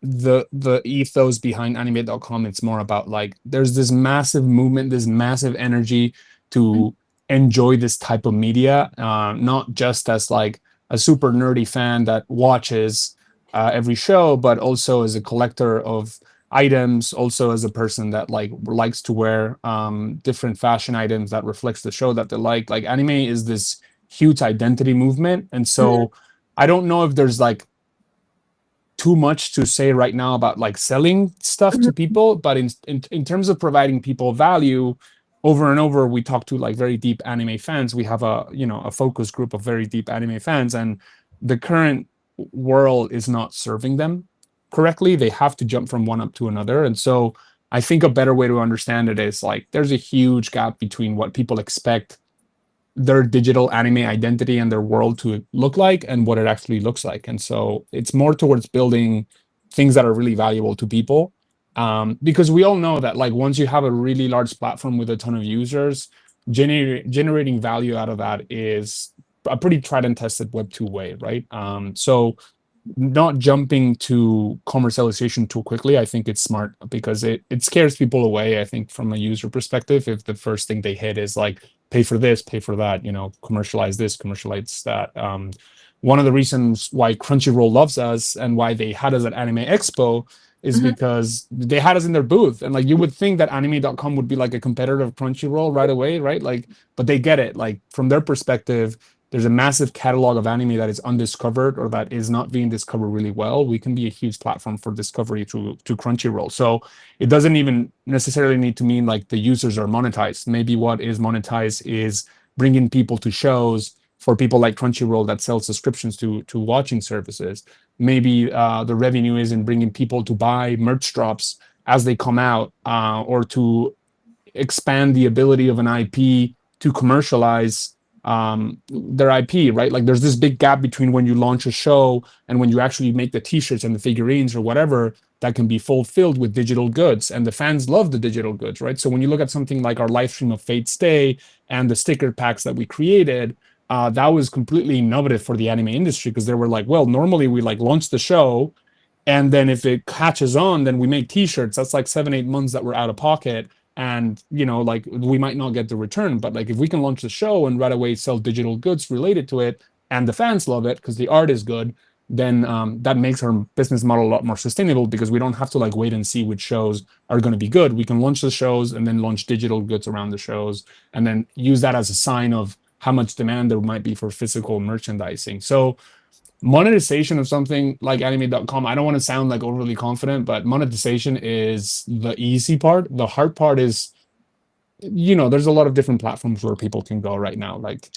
the ethos behind anime.com, it's more about like, there's this massive movement, this massive energy to enjoy this type of media, not just as like a super nerdy fan that watches every show, but also as a collector of items, also as a person that like likes to wear different fashion items that reflects the show that they like anime is this huge identity movement. And so I don't know if there's like too much to say right now about like selling stuff to people, but in terms of providing people value, over and over we talk to like very deep anime fans. We have a focus group of very deep anime fans, and the current world is not serving them correctly. They have to jump from one up to another. And so I think a better way to understand it is like, there's a huge gap between what people expect their digital anime identity and their world to look like and what it actually looks like. And so it's more towards building things that are really valuable to people, because we all know that like, once you have a really large platform with a ton of users, generating value out of that is a pretty tried and tested Web2 way, right? So not jumping to commercialization too quickly, I think it's smart, because it scares people away, I think, from a user perspective, if the first thing they hit is like, pay for this, pay for that, commercialize this, commercialize that. One of the reasons why Crunchyroll loves us and why they had us at Anime Expo is because they had us in their booth. And like, you would think that anime.com would be like a competitor of Crunchyroll right away, right? Like, but they get it. Like, from their perspective, there's a massive catalog of anime that is undiscovered or that is not being discovered really well. We can be a huge platform for discovery to Crunchyroll. So it doesn't even necessarily need to mean like the users are monetized. Maybe what is monetized is bringing people to shows for people like Crunchyroll that sell subscriptions to watching services. Maybe the revenue is in bringing people to buy merch drops as they come out, or to expand the ability of an IP to commercialize their IP, right? Like, there's this big gap between when you launch a show and when you actually make the t-shirts and the figurines or whatever that can be fulfilled with digital goods, and the fans love the digital goods, right? So when you look at something like our live stream of Fate's Day and the sticker packs that we created, that was completely innovative for the anime industry, because they were like, well, normally we like launch the show, and then if it catches on, then we make t-shirts. That's like 7-8 months that we're out of pocket, and like, we might not get the return. But like, if we can launch the show and right away sell digital goods related to it, and the fans love it because the art is good, then that makes our business model a lot more sustainable, because we don't have to like wait and see which shows are going to be good. We can launch the shows and then launch digital goods around the shows, and then use that as a sign of how much demand there might be for physical merchandising. So monetization of something like anime.com, I don't want to sound like overly confident, but monetization is the easy part. The hard part is, there's a lot of different platforms where people can go right now. Like,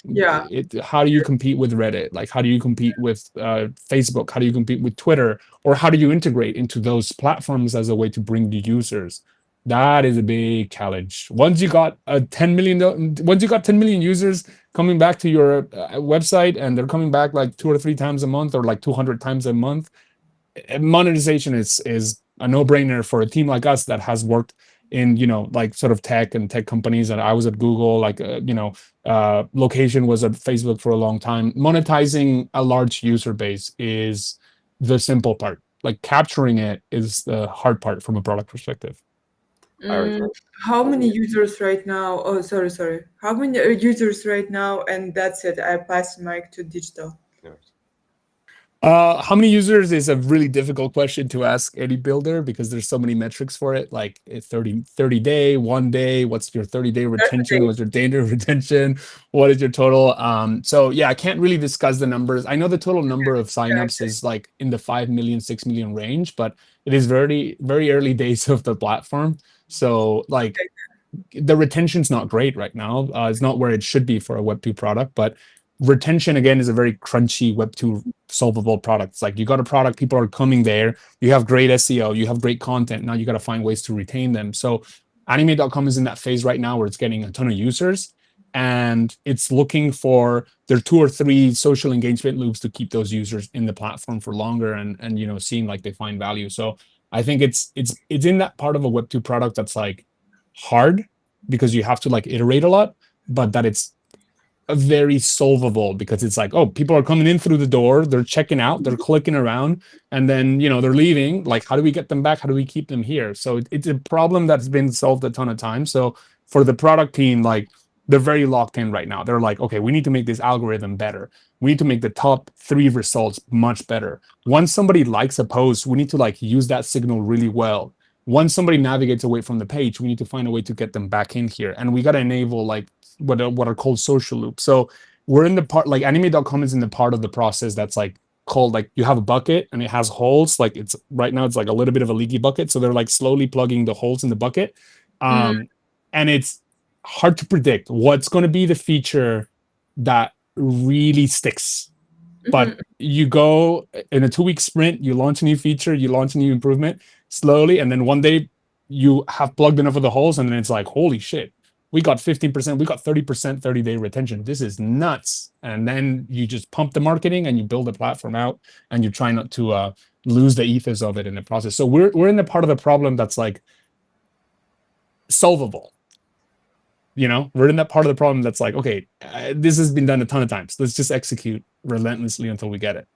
how do you compete with Reddit? Like, how do you compete with Facebook? How do you compete with Twitter? Or how do you integrate into those platforms as a way to bring the users? That is a big challenge. Once you got 10 million users coming back to your website, and they're coming back like 2 or 3 times a month, or like 200 times a month, monetization is a no-brainer for a team like us that has worked in like sort of tech companies. And I was at Google, like Location was at Facebook for a long time. Monetizing a large user base is the simple part. Like, capturing it is the hard part from a product perspective. How many users right now? Oh, sorry. How many users right now? And that's it. I pass the mic to Digital. How many users is a really difficult question to ask any builder because there's so many metrics for it. Like 30 day, 1 day, what's your 30-day retention? What's your day retention? What is your total? So yeah, I can't really discuss the numbers. I know the total number of signups is like in the 5 million, 6 million range, but it is very, very early days of the platform. So like the retention's not great right now. It's not where it should be for a Web2 product, but retention again is a very crunchy Web2 solvable product. It's like you got a product, people are coming there, you have great SEO, you have great content. Now you got to find ways to retain them. So anime.com is in that phase right now where it's getting a ton of users and it's looking for their 2 or 3 social engagement loops to keep those users in the platform for longer and you know seeing like they find value. So I think it's in that part of a Web2 product that's like hard because you have to like iterate a lot, but that it's a very solvable because it's like, oh, people are coming in through the door, they're checking out, they're clicking around, and then you know they're leaving. Like, how do we get them back? How do we keep them here? So it's a problem that's been solved a ton of times. So for the product team, like they're very locked in right now. They're like, okay, we need to make this algorithm better. We need to make the top 3 results much better. Once somebody likes a post, we need to like use that signal really well. Once somebody navigates away from the page, we need to find a way to get them back in here. And we got to enable like what are called social loops. So we're in the part, like anime.com is in the part of the process that's like called, like you have a bucket and it has holes. Like it's right now it's like a little bit of a leaky bucket. So they're like slowly plugging the holes in the bucket. And it's hard to predict what's going to be the feature that really sticks. But you go in a 2-week sprint, you launch a new feature, you launch a new improvement slowly, and then one day you have plugged enough of the holes, and then it's like, holy shit, we got 15%, we got 30%, 30-day retention. This is nuts. And then you just pump the marketing and you build the platform out, and you try not to lose the ethos of it in the process. So we're in the part of the problem that's like solvable. You know, we're in that part of the problem that's like, okay, this has been done a ton of times. Let's just execute relentlessly until we get it.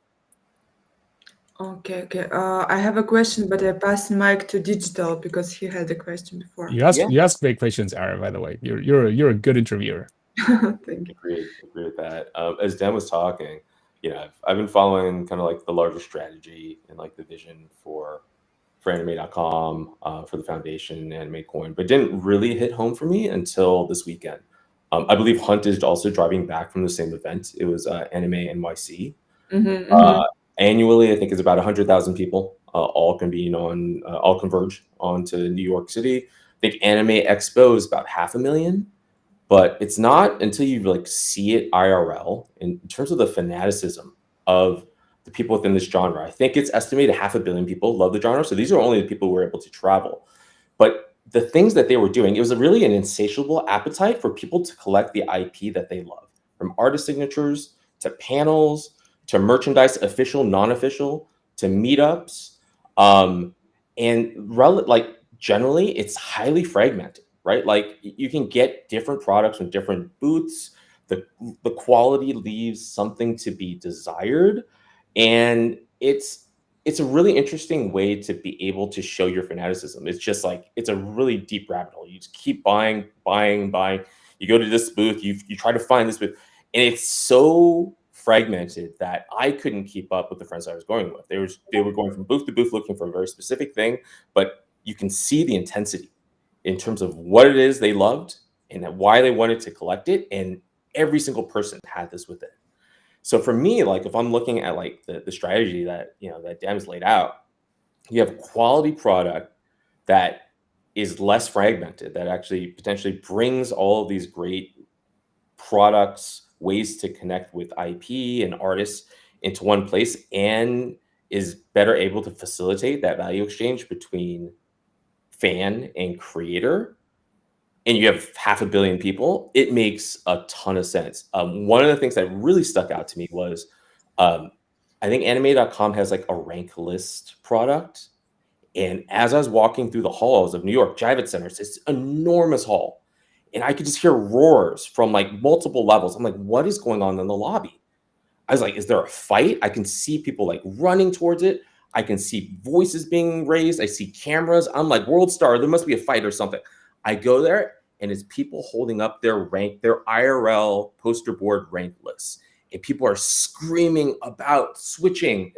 Okay. I have a question, but I pass the mic to Digital because he had a question before. You ask great questions, Ara. By the way, you're a good interviewer. Thank you. Agree with that. As Dan was talking, you know, I've been following kind of like the larger strategy and like the vision for anime.com, for the foundation and AnimeChain, but didn't really hit home for me until this weekend. I believe Hunt is also driving back from the same event. It was Anime NYC. Annually, I think it's about 100,000 people all convene on, all converge onto New York City. I think Anime Expo is about 500,000, but it's not until you like see it IRL in terms of the fanaticism of the people within this genre. I think it's estimated 500 million people love the genre. So these are only the people who were able to travel. But the things that they were doing, it was really an insatiable appetite for people to collect the IP that they love, from artist signatures to panels to merchandise, official, non-official, to meetups. Like generally, it's highly fragmented, right? Like you can get different products from different booths. The quality leaves something to be desired. And it's a really interesting way to be able to show your fanaticism. It's just like, it's a really deep rabbit hole. You just keep buying. You go to this booth, you try to find this booth, and it's so fragmented that I couldn't keep up with the friends I was going with. They were going from booth to booth looking for a very specific thing, but you can see the intensity in terms of what it is they loved and why they wanted to collect it. And every single person had this with it. So for me, like if I'm looking at like the strategy that, you know, that Dam's laid out, you have a quality product that is less fragmented, that actually potentially brings all of these great products, ways to connect with IP and artists into one place, and is better able to facilitate that value exchange between fan and creator. And you have 500 million people, it makes a ton of sense. One of the things that really stuck out to me was, I think anime.com has like a rank list product. And as I was walking through the halls of New York Javits Center, it's this enormous hall, and I could just hear roars from like multiple levels. I'm like, what is going on in the lobby? I was like, is there a fight? I can see people like running towards it. I can see voices being raised. I see cameras. I'm like, World Star, there must be a fight or something. I go there, and it's people holding up their IRL poster board rank lists. and people are screaming about switching,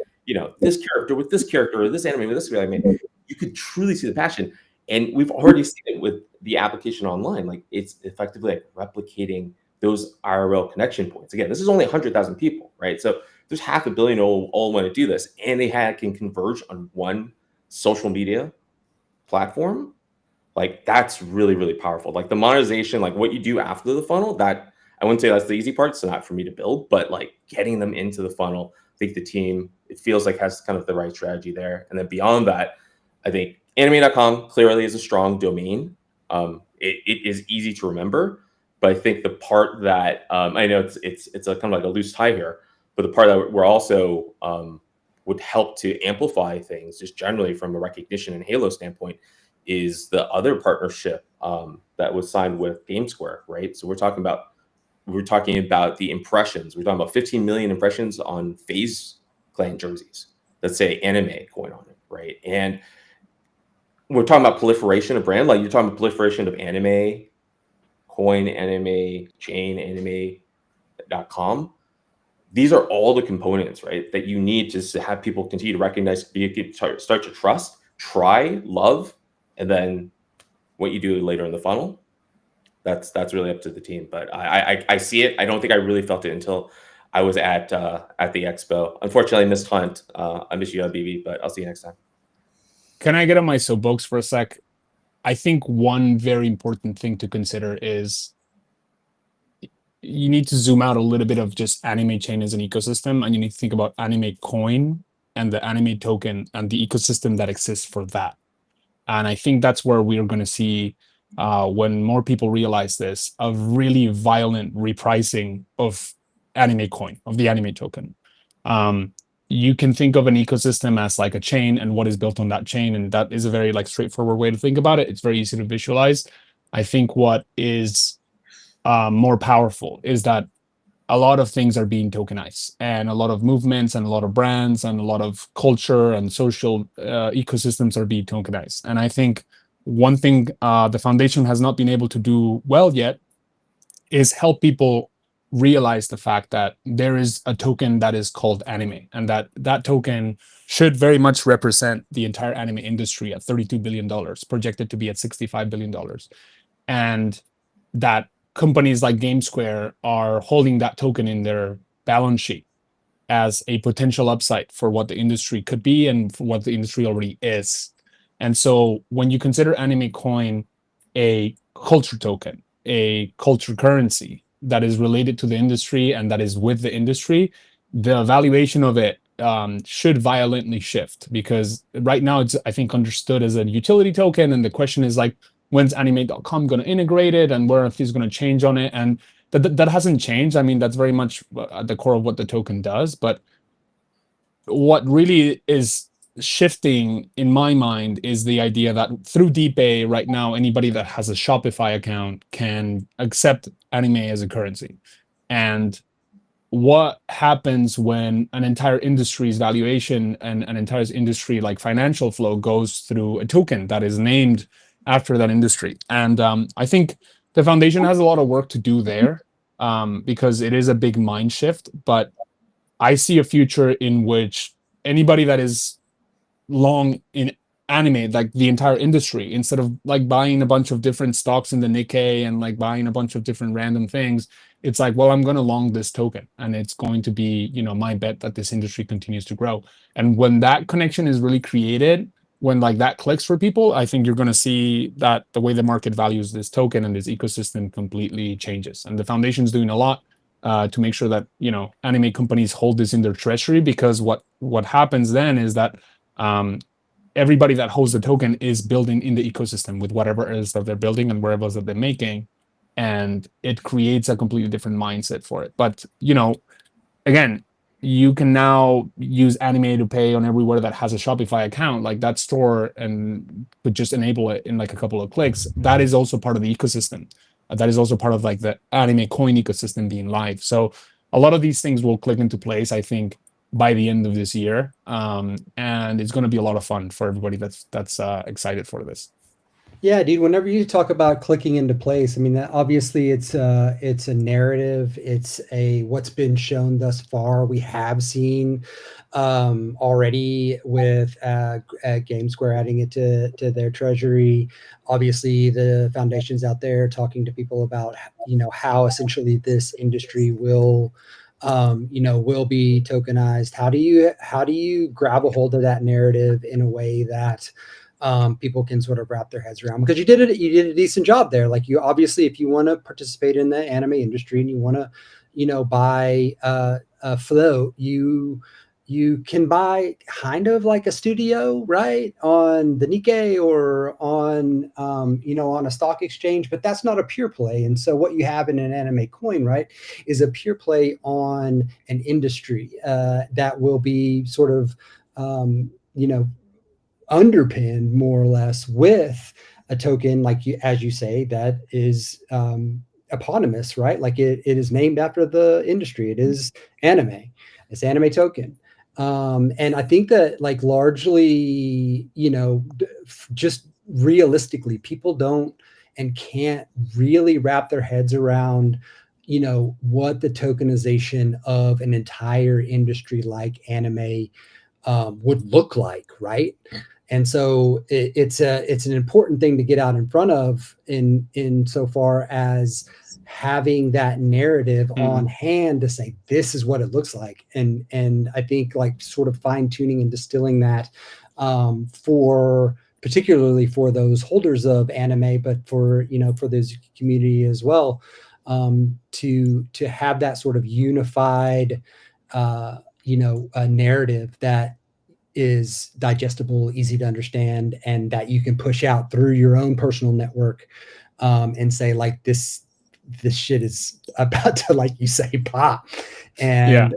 this character with this character, or this anime with this anime, you could truly see the passion. And we've already seen it with the application online. Like, it's effectively like replicating those IRL connection points. Again, this is only 100,000 people, right? So there's 500 million all want to do this, and they can converge on one social media platform. Like, that's really, really powerful. Like, the monetization, like what you do after the funnel, that I wouldn't say that's the easy part. It's not for me to build, but like getting them into the funnel, I think the team, it feels like, has kind of the right strategy there. And then beyond that, I think anime.com clearly is a strong domain. It is easy to remember, but I think the part that I know it's a kind of like a loose tie here, but the part that we're also would help to amplify things just generally from a recognition and Halo standpoint is the other partnership that was signed with GameSquare, right? So we're talking about the impressions. We're talking about 15 million impressions on FaZe Clan jerseys that say anime coin on it, right? And we're talking about proliferation of brand. Like, you're talking about proliferation of anime coin, AnimeChain, anime.com. These are all the components, right, that you need to have people continue to recognize, start to trust, try, love, and then what you do later in the funnel. That's really up to the team. But I see it. I don't think I really felt it until I was at the expo. Unfortunately, I missed Hunt. I miss you, BB, but I'll see you next time. Can I get on my soapbox for a sec? I think one very important thing to consider is you need to zoom out a little bit of just AnimeChain as an ecosystem, and you need to think about AnimeCoin and the anime token and the ecosystem that exists for that. And I think that's where we're going to see, when more people realize this, a really violent repricing of AnimeCoin, of the anime token. You can think of an ecosystem as like a chain and what is built on that chain, and that is a very like straightforward way to think about it. It's very easy to visualize. I think what is more powerful is that a lot of things are being tokenized, and a lot of movements and a lot of brands and a lot of culture and social ecosystems are being tokenized. And I think one thing the foundation has not been able to do well yet is help people realize the fact that there is a token that is called anime, and that token should very much represent the entire anime industry at $32 billion, projected to be at $65 billion. And that companies like GameSquare are holding that token in their balance sheet as a potential upside for what the industry could be and for what the industry already is. And so when you consider AnimeCoin a culture token, a culture currency that is related to the industry and that is with the industry, the valuation of it should violently shift, because right now it's, I think, understood as a utility token. And the question is like, when's anime.com going to integrate it, and where are things going to change on it? And that hasn't changed. I mean, that's very much at the core of what the token does. But what really is shifting in my mind is the idea that through DeepA right now, anybody that has a Shopify account can accept anime as a currency. And what happens when an entire industry's valuation and an entire industry like financial flow goes through a token that is named after that industry? And I think the foundation has a lot of work to do there, because it is a big mind shift. But I see a future in which anybody that is long in anime, like the entire industry, instead of like buying a bunch of different stocks in the Nikkei and like buying a bunch of different random things, it's like, well, I'm going to long this token, and it's going to be, my bet that this industry continues to grow. And when that connection is really created, when like that clicks for people, I think you're going to see that the way the market values this token and this ecosystem completely changes. And the foundation's doing a lot to make sure that, anime companies hold this in their treasury, because what happens then is that everybody that holds the token is building in the ecosystem with whatever it is that they're building and whatever it is that they're making, and it creates a completely different mindset for it. But again, you can now use anime to pay on everywhere that has a Shopify account, like that store, and could just enable it in like a couple of clicks. That is also part of the ecosystem. That is also part of like the AnimeCoin ecosystem being live. So a lot of these things will click into place, I think, by the end of this year, and it's going to be a lot of fun for everybody that's excited for this. Yeah, dude. Whenever you talk about clicking into place, I mean, obviously it's a narrative. It's a what's been shown thus far. We have seen already with GameSquare adding it to their treasury. Obviously, the foundations out there talking to people about how essentially this industry will will be tokenized. How do you grab a hold of that narrative in a way that people can sort of wrap their heads around? Because you did a decent job there. Like, you obviously, if you want to participate in the anime industry and you want to buy a float, you can buy kind of like a studio, right, on the Nikkei or on on a stock exchange, but that's not a pure play. And so what you have in an anime coin, right, is a pure play on an industry that will be sort of underpinned more or less with a token, like as you say, that is eponymous, right? Like it is named after the industry. It is anime. It's anime token. And I think that, like, largely, just realistically, people don't and can't really wrap their heads around what the tokenization of an entire industry like anime would look like, right? And so it's an important thing to get out in front of, in so far as having that narrative on hand to say this is what it looks like. And I think, like, sort of fine tuning and distilling that for particularly for those holders of anime, but for for the Azuki community as well, to have that sort of unified a narrative that is digestible, easy to understand, and that you can push out through your own personal network, and say, like, this shit is about to, like you say, pop. And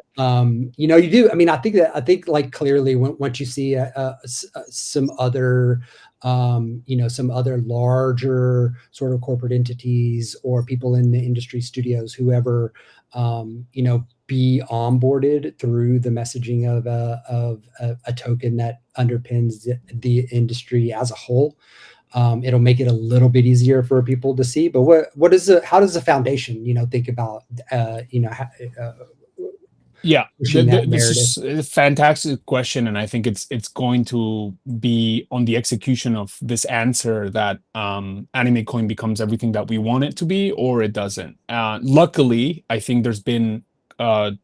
you do. I mean, I think like, clearly, once you see some other some other larger sort of corporate entities or people in the industry, studios, whoever, be onboarded through the messaging of a token that underpins the industry as a whole, it'll make it a little bit easier for people to see. But how does the foundation think about Yeah, pushing that this narrative? is a fantastic question, and I think it's going to be on the execution of this answer that AnimeCoin becomes everything that we want it to be, or it doesn't. Luckily, I think there's been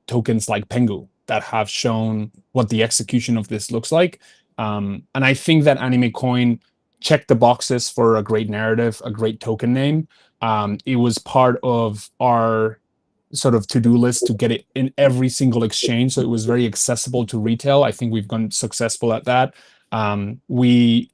tokens like Pengu that have shown what the execution of this looks like, and I think that AnimeCoin checked the boxes for a great narrative, a great token name. It was part of our sort of to-do list to get it in every single exchange, so it was very accessible to retail. I think we've gone successful at that. We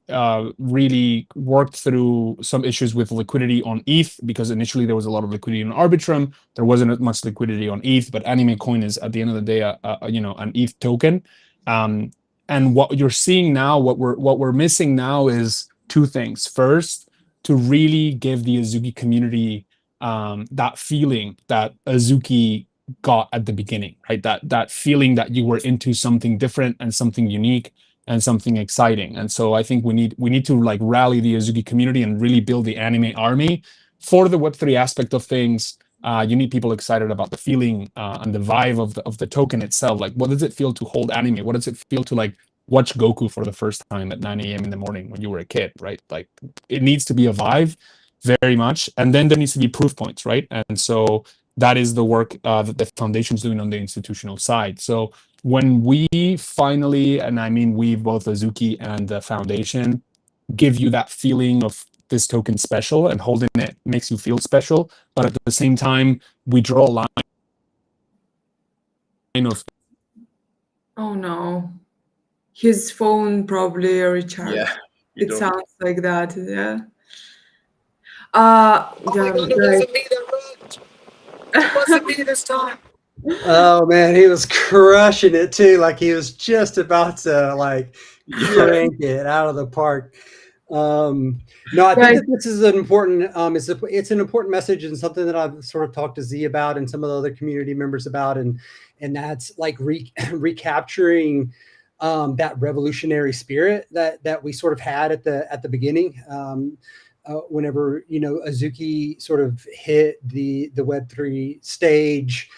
really worked through some issues with liquidity on ETH, because initially there was a lot of liquidity on Arbitrum. There wasn't much liquidity on ETH, but AnimeCoin is, at the end of the day, an ETH token. And what you're seeing now, what we're missing now, is two things. First, to really give the Azuki community that feeling that Azuki got at the beginning, right? That feeling that you were into something different and something unique and something exciting. And so I think we need to, like, rally the Azuki community and really build the anime army. For the Web3 aspect of things, you need people excited about the feeling and the vibe of the token itself. Like, what does it feel to hold anime? What does it feel to, like, watch Goku for the first time at 9 a.m. in the morning when you were a kid, right? Like, it needs to be a vibe, very much. And then there needs to be proof points, right? And so that is the work that the foundation's doing on the institutional side. So when we finally, and I mean we, both Azuki and the foundation, give you that feeling of this token special, and holding it makes you feel special, but at the same time, we draw a line of... Oh no. His phone probably recharged. Yeah, It sounds like that, yeah. Oh my God, it wasn't me that wrote. It wasn't me this time. Oh man, he was crushing it too. Like, he was just about to, like, crank it out of the park. No, I think that this is an important it's an important message, and something that I've sort of talked to Z about and some of the other community members about, and that's, like, recapturing that revolutionary spirit that we sort of had at the beginning. whenever Azuki sort of hit the Web3 stage.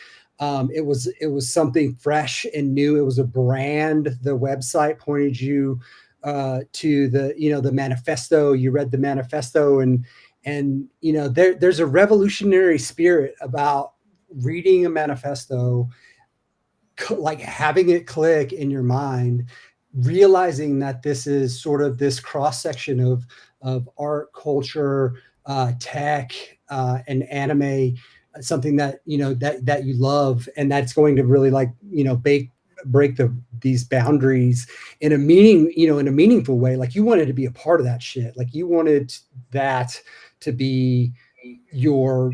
It was something fresh and new. It was a brand. The website pointed you to the manifesto. You read the manifesto, and there's a revolutionary spirit about reading a manifesto, like having it click in your mind, realizing that this is sort of this cross section of art, culture, tech, and anime, something that that you love, and that's going to really break these boundaries in a meaningful way. Like, you wanted to be a part of that shit. Like, you wanted that to be your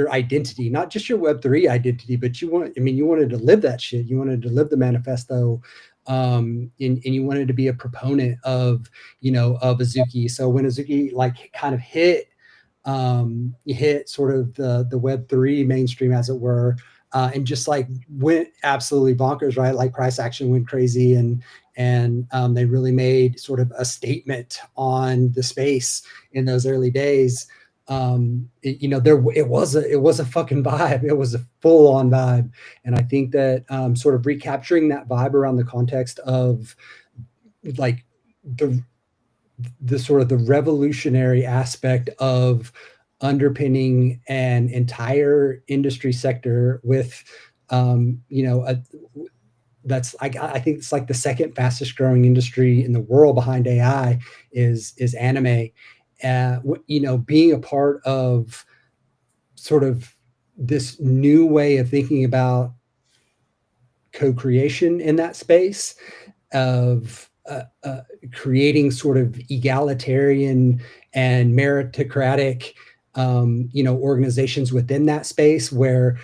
identity, not just your Web3 identity, but you wanted to live that shit. You wanted to live the manifesto, and you wanted to be a proponent of Azuki. So when Azuki like kind of hit sort of the Web3 mainstream, as it were, and just like went absolutely bonkers, right? Like, price action went crazy, and they really made sort of a statement on the space in those early days. It was a fucking vibe. It was a full on vibe. And I think that sort of recapturing that vibe around the context of like the sort of the revolutionary aspect of underpinning an entire industry sector with that's I think it's like the second fastest growing industry in the world behind AI is anime. Being a part of sort of this new way of thinking about co-creation in that space, of creating sort of egalitarian and meritocratic organizations within that space, where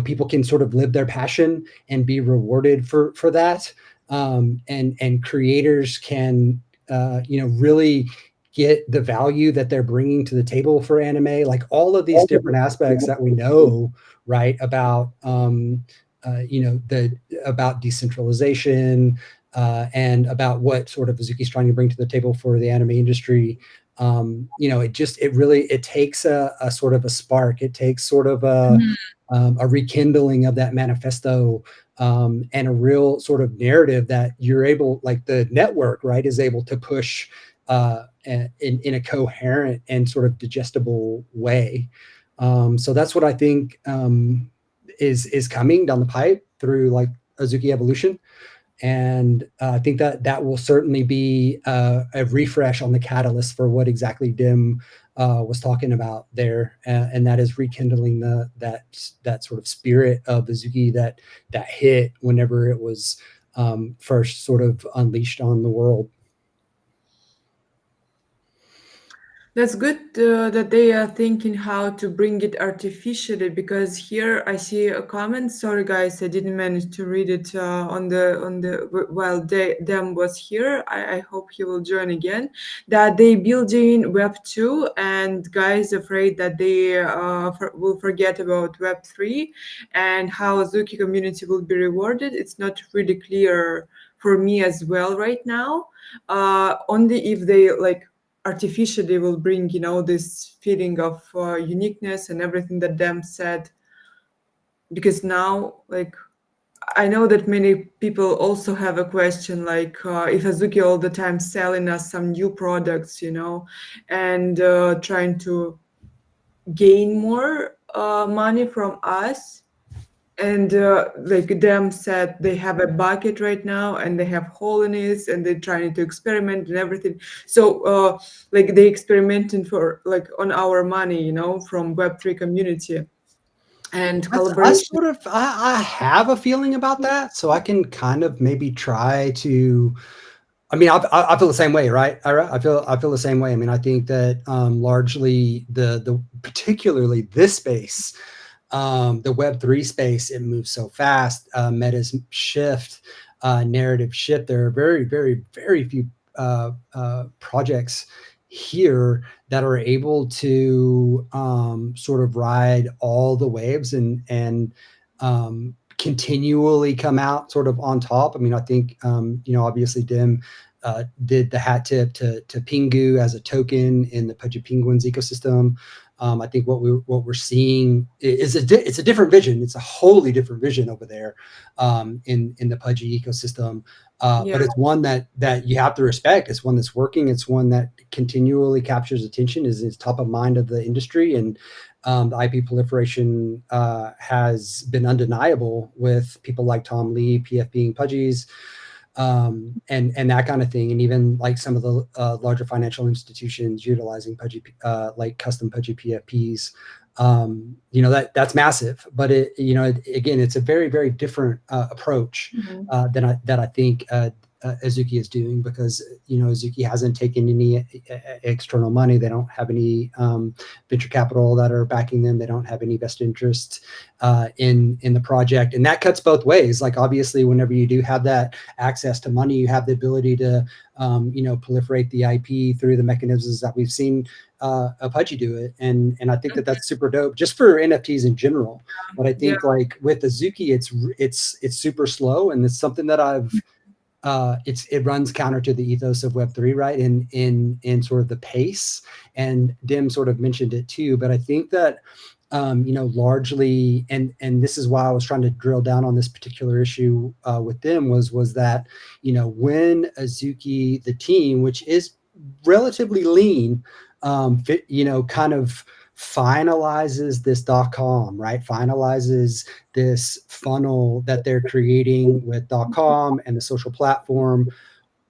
people can sort of live their passion and be rewarded for that, and creators can really get the value that they're bringing to the table for anime. Like, all of these different aspects that we know, right, about about decentralization, and about what sort of Azuki's trying to bring to the table for the anime industry. It takes a sort of a spark. It takes sort of a rekindling of that manifesto, and a real sort of narrative that you're able, like the network, right, is able to push in a coherent and sort of digestible way. So that's what I think is coming down the pipe through like Azuki Evolution. And I think that will certainly be a refresh on the catalyst for what exactly Dim was talking about there, and that is rekindling that sort of spirit of Azuki that hit whenever it was first sort of unleashed on the world. That's good that they are thinking how to bring it artificially, because here I see a comment. Sorry guys, I didn't manage to read it while Dem was here. I hope he will join again. That they building Web 2, and guys afraid that they will forget about Web 3 and how Azuki community will be rewarded. It's not really clear for me as well right now. Only if they like artificially will bring this feeling of uniqueness and everything that Dem said, because now like I know that many people also have a question like if Azuki all the time selling us some new products, and trying to gain more money from us. And like Dem said, they have a bucket right now, and they have holiness, and they're trying to experiment and everything. So like they experimenting for like on our money, from Web3 community and collaboration. I have a feeling about that, so I can kind of maybe try to. I mean, I feel the same way, right? I feel the same way. I mean, I think that largely the particularly this space, the Web3 space, it moves so fast. Meta's shift, narrative shift. There are very, very, very few projects here that are able to sort of ride all the waves and continually come out sort of on top. I mean, I think obviously Dim did the hat tip to Pingu as a token in the Pudgy Penguins ecosystem. I think what we're seeing is it's a different vision. It's a wholly different vision over there in the Pudgy ecosystem. But it's one that you have to respect. It's one that's working. It's one that continually captures attention, is top of mind of the industry, and the IP proliferation has been undeniable with people like Tom Lee, PF being Pudgies, and that kind of thing, and even like some of the larger financial institutions utilizing Pudgy, like custom Pudgy PFPs. That's massive, but again, it's a very, very different approach than I think Azuki is doing, because Azuki hasn't taken any external money. They don't have any venture capital that are backing them. They don't have any vested interest in the project, and that cuts both ways. Like, obviously, whenever you do have that access to money, you have the ability to proliferate the IP through the mechanisms that we've seen Pudgy do it, and I think that's super dope just for NFTs in general. But I think like with Azuki, it's super slow, and it's something that it runs counter to the ethos of Web3, right? In sort of the pace, and Dim sort of mentioned it too. But I think that largely, and this is why I was trying to drill down on this particular issue with Dim, was that when Azuki, the team, which is relatively lean, kind of finalizes this .com, right? Finalizes this funnel that they're creating with .com and the social platform.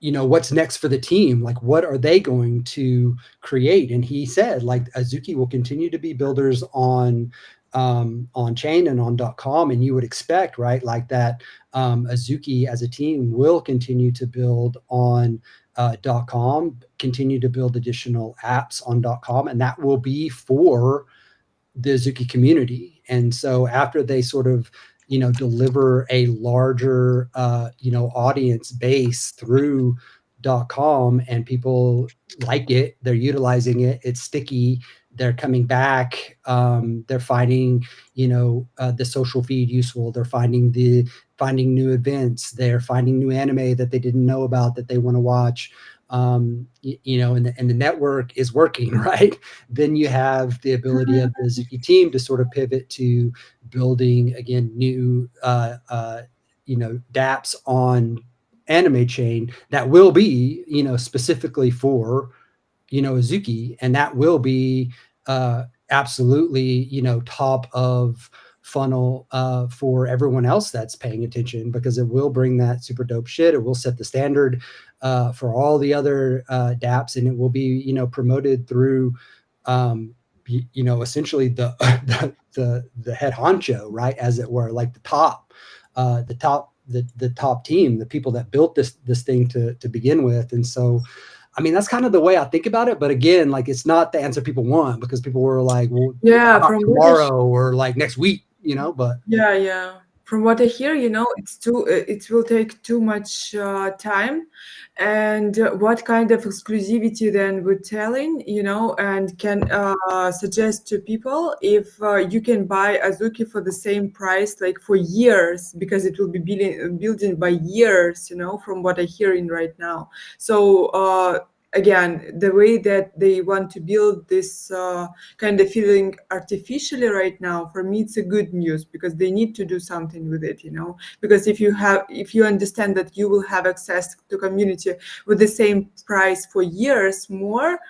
What's next for the team? Like, what are they going to create? And he said, like, Azuki will continue to be builders on chain and on .com, and you would expect, right, like that Azuki as a team will continue to build on .com, continue to build additional apps on .com, and that will be for the Azuki community. And so after they sort of deliver a larger audience base through .com, and people like it, they're utilizing it, it's sticky, they're coming back, they're finding the social feed useful, they're finding new events, they're finding new anime that they didn't know about that they want to watch, and the network is working, right? Then you have the ability of the Azuki team to sort of pivot to building again new dApps on AnimeChain that will be specifically for Azuki, and that will be absolutely top of funnel for everyone else that's paying attention, because it will bring that super dope shit. It will set the standard for all the other dApps, and it will be promoted through essentially the head honcho, right, as it were, like the top team, the people that built this thing to begin with. And so I mean, that's kind of the way I think about it. But again, like, it's not the answer people want, because people were like, well, from tomorrow or like next week, but from what I hear, it will take too much time. And what kind of exclusivity then would telling, and can suggest to people if you can buy Azuki for the same price, like for years, because it will be building by years, from what I'm hearing right now. So again, the way that they want to build this kind of feeling artificially right now, for me, it's a good news, because they need to do something with it, because if you understand that you will have access to community with the same price for years more,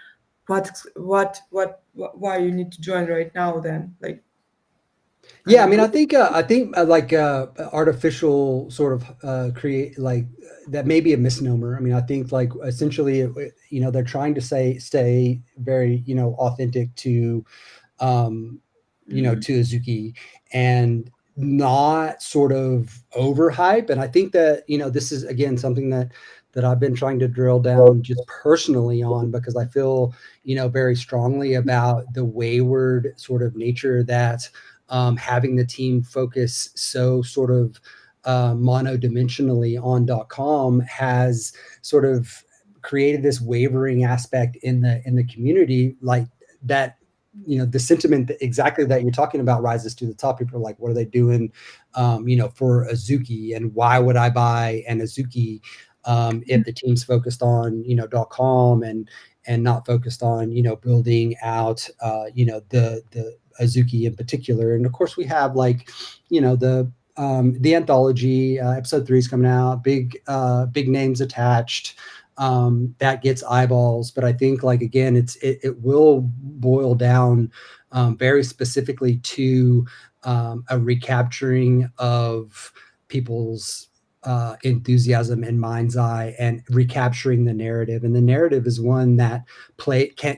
why you need to join right now then? Like, yeah, I mean, I think artificial sort of create, like, that may be a misnomer. I mean, I think like essentially, they're trying to stay very, authentic to, to Azuki, and not sort of overhype. And I think that, this is again something that I've been trying to drill down just personally on, because I feel, very strongly about the wayward sort of nature that having the team focus so sort of monodimensionally on .com has sort of created this wavering aspect in the community, like that. The sentiment exactly that you're talking about rises to the top. People are like, what are they doing for Azuki, and why would I buy an Azuki if the team's focused on, .com and not focused on, building out, the Azuki in particular. And of course we have like, the anthology, episode 3 is coming out, big names attached, that gets eyeballs. But I think, like, again, it will boil down very specifically to a recapturing of people's enthusiasm and mind's eye, and recapturing the narrative. And the narrative is one that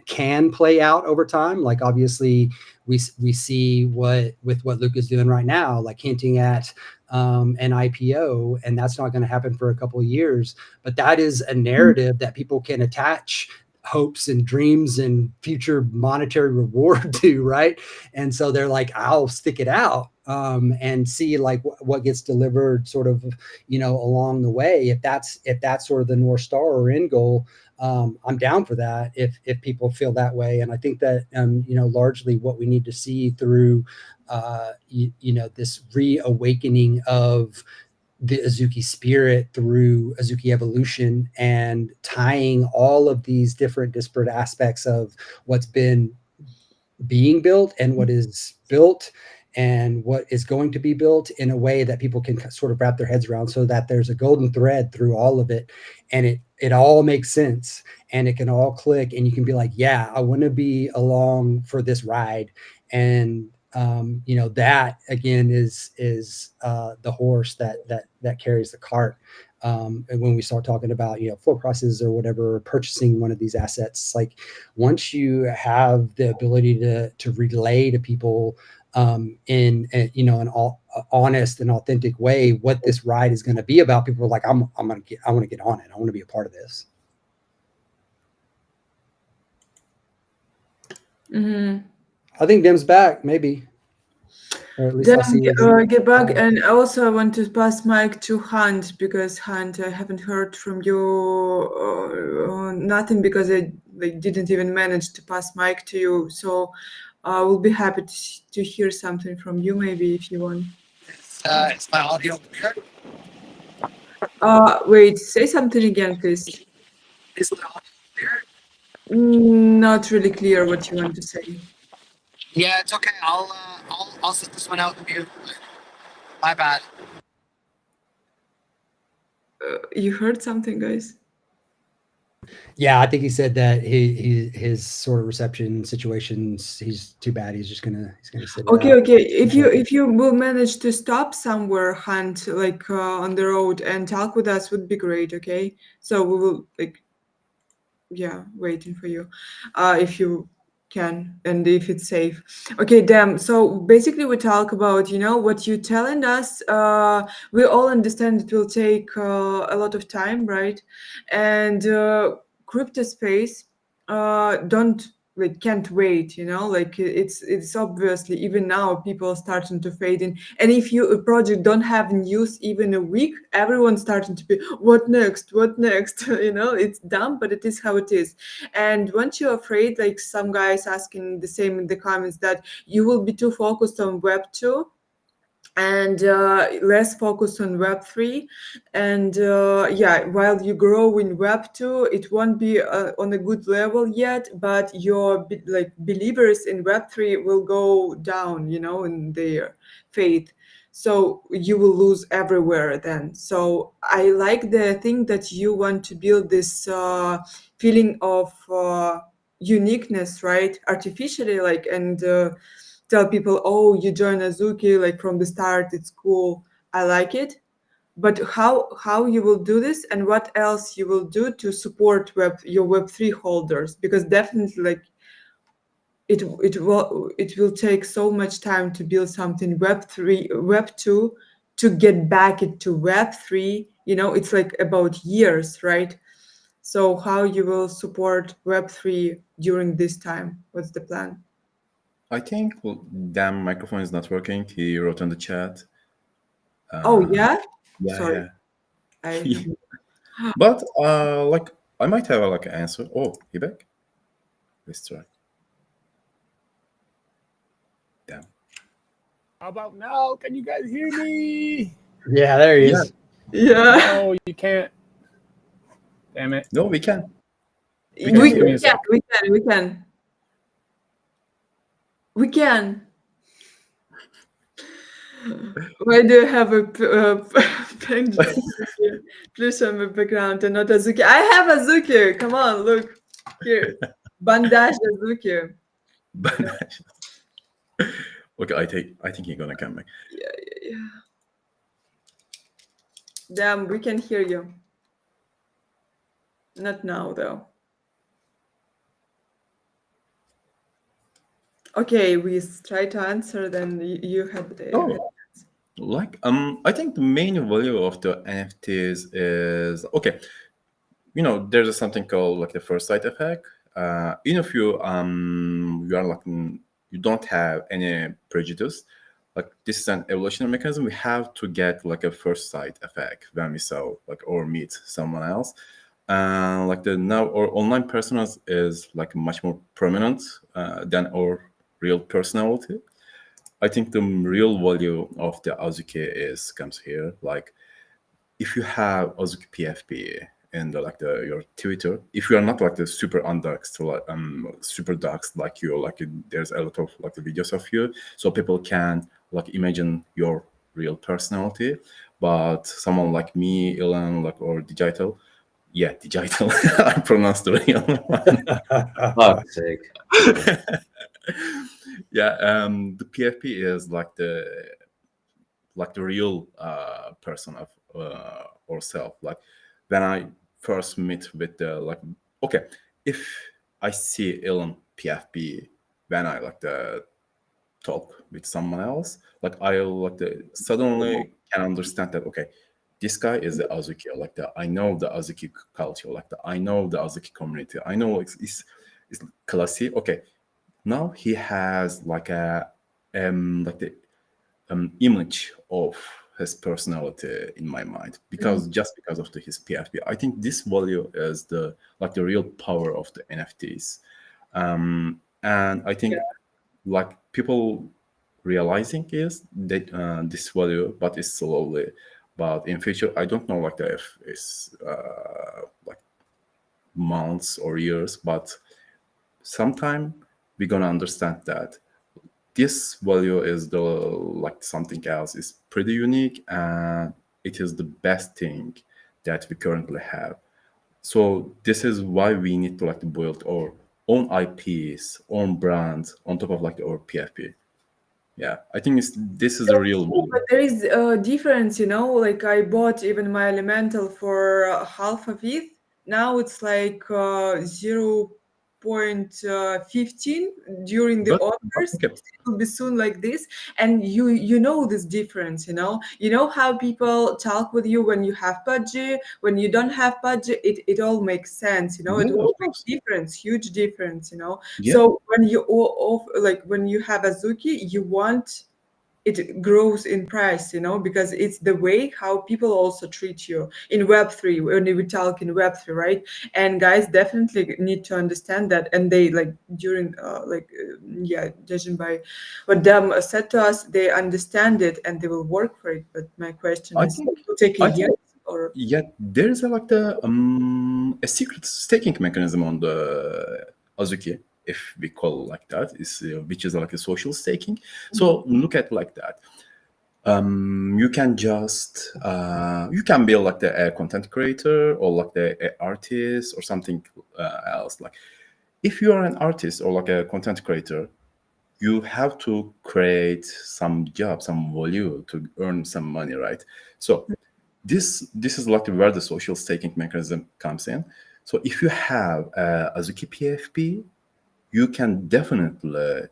can play out over time. Like, obviously we see what Luke is doing right now, like hinting at an IPO, and that's not going to happen for a couple of years. But that is a narrative that people can attach hopes and dreams and future monetary reward to, right? And so they're like, I'll stick it out and see like what gets delivered sort of, along the way. If that's sort of the North Star or end goal, I'm down for that if people feel that way. And I think that, largely what we need to see through, this reawakening of the Azuki spirit through Azuki Evolution, and tying all of these different disparate aspects of what's been being built and what is built and what is going to be built in a way that people can sort of wrap their heads around, so that there's a golden thread through all of it, and it all makes sense and it can all click, and you can be like, yeah, I want to be along for this ride. And that again is the horse that carries the cart. And when we start talking about, floor prices or whatever, purchasing one of these assets, like once you have the ability to relay to people in an honest and authentic way what this ride is going to be about, people are like, I want to get on it. I want to be a part of this. Mm-hmm. I think Dem's back, maybe. Or at least I see Get back. And also I want to pass mic to Hunt, because Hunt, I haven't heard from you nothing, because I didn't even manage to pass mic to you. So I will be happy to hear something from you, maybe, if you want. Is my audio clear? Wait, say something again, please. Is my audio clear? Not really clear what you want to say. Yeah, it's okay. I'll sit this one out and mute. My bad. You heard something, guys? Yeah, I think he said that his sort of reception situations, he's too bad. He's gonna sit it Okay, out. okay. If you will manage to stop somewhere, Hunt, like on the road, and talk with us, would be great. Okay, so we will waiting for you, if you can, and if it's safe. Okay, damn. So basically, we talk about what you telling us. We all understand it will take a lot of time, right? And crypto space can't wait, it's obviously, even now people are starting to fade in. And if a project don't have news even a week, everyone's starting to be, what next, it's dumb, but it is how it is. And once you're afraid, like some guys asking the same in the comments, that you will be too focused on Web 2 and less focus on Web 3. And while you grow in Web 2, it won't be on a good level yet, but your believers in Web 3 will go down, in their faith. So you will lose everywhere then. So I like the thing that you want to build this feeling of uniqueness, right? Artificially, and tell people, oh, you join Azuki from the start, it's cool, I like it. But how you will do this, and what else you will do to support your Web3 holders? Because definitely it will take so much time to build something Web 2 to get back into Web3. It's about years, right? So how you will support Web3 during this time? What's the plan? I think, damn, microphone is not working. He wrote on the chat. Oh yeah. Yeah, Sorry. yeah. But I might have an answer. Oh, he back? Let's try. Damn. How about now? Can you guys hear me? Yeah, there he is. Yeah. No, you can't. Damn it. No, we can. We Just can, give me a sec. we can, we can. We can. Why do you have a penguin here? Please show me background and not Azuki. I have Azuki. Come on, look here. Bandage Azuki. Okay, I think he's gonna come back. Yeah. Damn, we can hear you. Not now, though. Okay, we try to answer. Then you had. Oh, like I think the main value of the NFTs is okay. You know, there's something called like the first sight effect. Even if you are like you don't have any prejudice, like this is an evolutionary mechanism. We have to get like a first sight effect when we saw like or meet someone else. Like the now our online personas is like much more prominent than our real personality. I think the real value of the Azuki comes here. Like if you have Azuki PFP and like your Twitter, if you are not like the super undoxed, like super doxed like you, like there's a lot of like the videos of you, so people can like imagine your real personality. But someone like me, Ilan, like or digital, digital, I pronounced the real one. Fuck's sake. The PFP is like the real person of ourself. Like when I first meet with the like, okay, if I see Elon PFP when I like the talk with someone else, like I'll like the suddenly can understand that okay, this guy is the Azuki. Like I know the Azuki culture. Like I know the Azuki community. I know it's classy. Okay, now he has like a like the image of his personality in my mind because just because of his PFP. I think this value is the real power of the NFTs, and I think like people realizing is that this value, but it's slowly. But in future, I don't know like if it's like months or years, but sometime we're gonna understand that this value is the like something else is pretty unique and it is the best thing that we currently have. So this is why we need to like to build our own IPs, own brands on top of like our PFP. Yeah, I think this is a real value. But there is a difference, like I bought even my elemental for half of it. Now it's like 0.15 during the But offers. okay, It will be soon like this. And you know this difference, You know how people talk with you when you have budget, when you don't have budget, it all makes sense, yeah, It of all course. makes difference, huge difference, Yeah, So when you like when you have Azuki, you want it grows in price, because it's the way how people also treat you in Web3 when we talk in Web3, right? And guys definitely need to understand that. And they like during judging by what them said to us, they understand it and they will work for it. But my question I is, think it will take a I year think or yeah, there's a secret staking mechanism on the Azuki, if we call it like that, is which is like a social staking. So look at like that. You can just you can be like a content creator or like a artist or something else. Like if you are an artist or like a content creator, you have to create some job, some value to earn some money, right? So this is like where the social staking mechanism comes in. So if you have Azuki PFP, you can definitely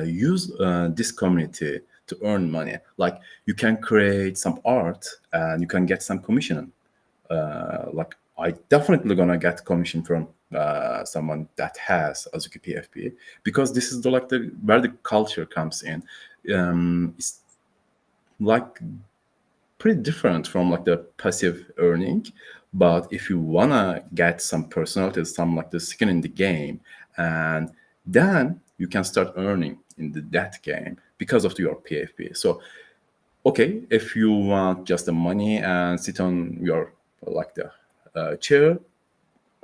use this community to earn money. Like you can create some art and you can get some commission. Like I definitely gonna get commission from someone that has Azuki PFP because this is the where the culture comes in. It's like pretty different from like the passive earning, but if you wanna get some personality, some like the skin in the game, and then you can start earning in that game because of your PFP. So okay, if you want just the money and sit on your like the chair,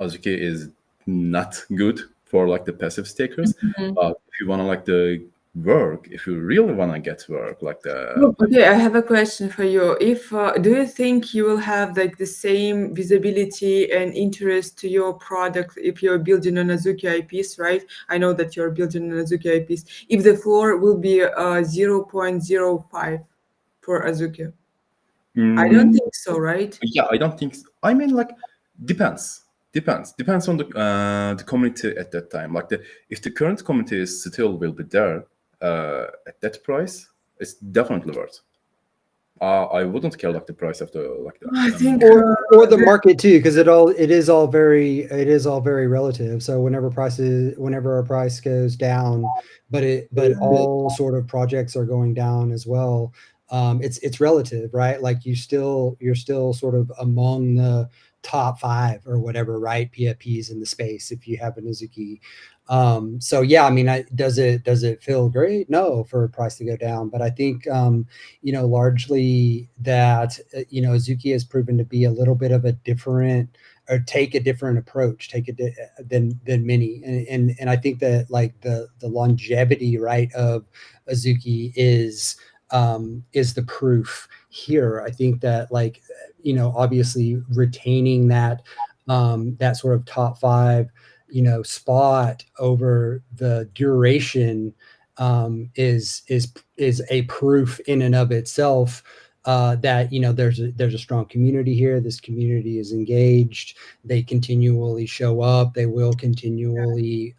Azuki is not good for like the passive stakers. Mhm. But if you want to like the work, if you really want to get work, like the Look, okay, I have a question for you. If do you think you will have like the same visibility and interest to your product if you're building an Azuki eyepiece, right? I know that you're building an Azuki eyepiece. If the floor will be 0.05 for Azuki, I don't mm, think so, right? yeah, I don't think. I mean, like, depends on the community at that time. Like, if the current community is still will be there at that price, it's definitely worth. I wouldn't care like the price of the like the I think or the market too, because it is all very relative. So whenever a price goes down, but all sort of projects are going down as well. It's relative, right? Like you're still sort of among the top 5 or whatever, right? PFPs in the space if you have an Azuki. So yeah, I mean, does it feel great? No, for a price to go down, but I think largely that Azuki has proven to be a little bit of a different, or take a different approach, than many, and I think that like the longevity, right, of Azuki is the proof here. I think that like obviously retaining that that sort of top 5 spot over the duration is a proof in and of itself that there's a strong community here. This community is engaged. They continually show up. They will continually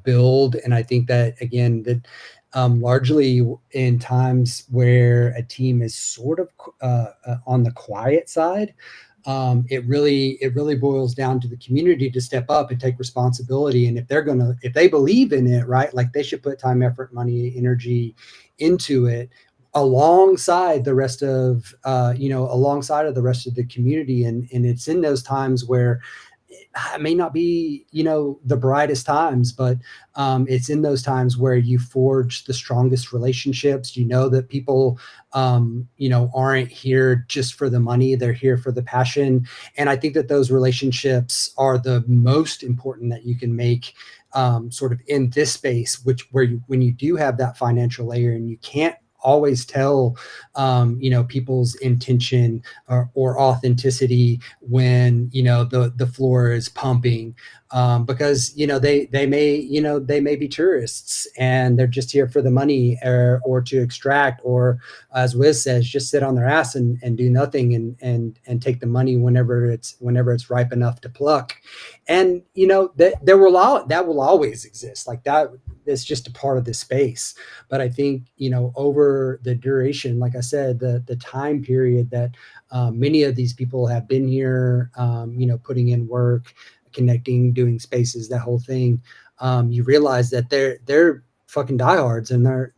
build. And I think that again that largely in times where a team is sort of on the quiet side, it really boils down to the community to step up and take responsibility. And if they believe in it, right, like they should put time, effort, money, energy into it alongside the rest of the community. And it's in those times where it may not be the brightest times, but it's in those times where you forge the strongest relationships. That people aren't here just for the money, they're here for the passion. And I think that those relationships are the most important that you can make sort of in this space, when you do have that financial layer and you can't always tell people's intention or authenticity when the floor is pumping, because they may be tourists and they're just here for the money, or to extract, or as Wiz says, just sit on their ass and do nothing and take the money whenever it's ripe enough to pluck. And that will always exist. Like that, it's just a part of the space. But I think over the duration, like I said, the time period that many of these people have been here, putting in work, connecting, doing spaces, that whole thing, you realize that they're fucking diehards, and they're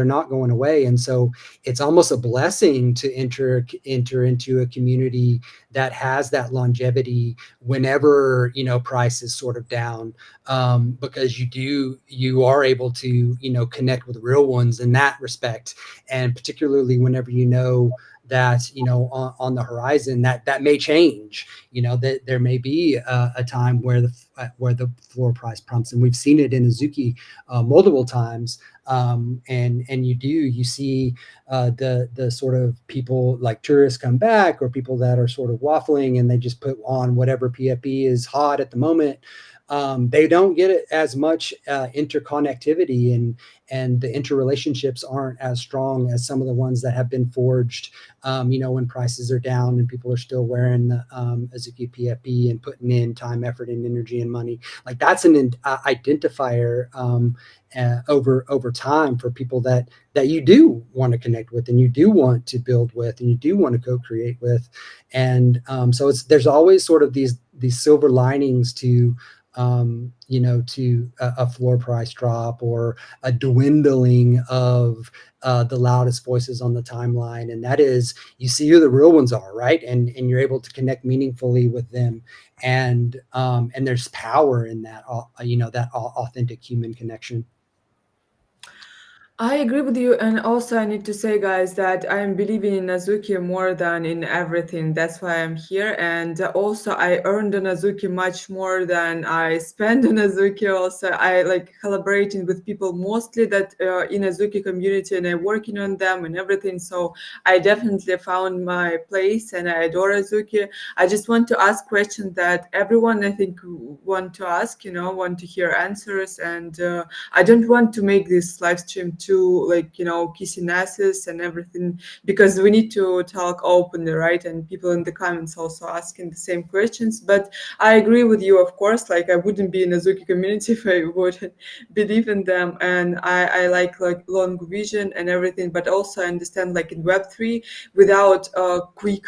not going away. And so it's almost a blessing to enter into a community that has that longevity whenever price is sort of down, because you are able to connect with real ones in that respect. And particularly whenever that on the horizon that may change, that there may be a time where the floor price pumps, and we've seen it in Azuki multiple times. And you see the sort of people like tourists come back, or people that are sort of waffling and they just put on whatever PFP is hot at the moment. They don't get it as much interconnectivity, and the interrelationships aren't as strong as some of the ones that have been forged when prices are down and people are still wearing the Azuki PFP and putting in time, effort, and energy and money. Like that's an identifier over time for people that you do want to connect with, and you do want to build with, and you do want to co-create with. And so there's always sort of these silver linings to a floor price drop, or a dwindling of the loudest voices on the timeline. And that is, you see who the real ones are, right? And you're able to connect meaningfully with them. And there's power in that, that authentic human connection. I agree with you, and also I need to say, guys, that I am believing in Azuki more than in everything. That's why I'm here, and also I earned on Azuki much more than I spend on Azuki. Also, I like collaborating with people mostly that in Azuki community, and I'm working on them and everything. So I definitely found my place, and I adore Azuki. I just want to ask questions that everyone I think want to ask. Want to hear answers, and I don't want to make this live stream too like kissing asses and everything, because we need to talk openly, right? And people in the comments also asking the same questions. But I agree with you, of course. Like I wouldn't be in Azuki community if I wouldn't believe in them. And I like long vision and everything, but also I understand like in Web3, without quick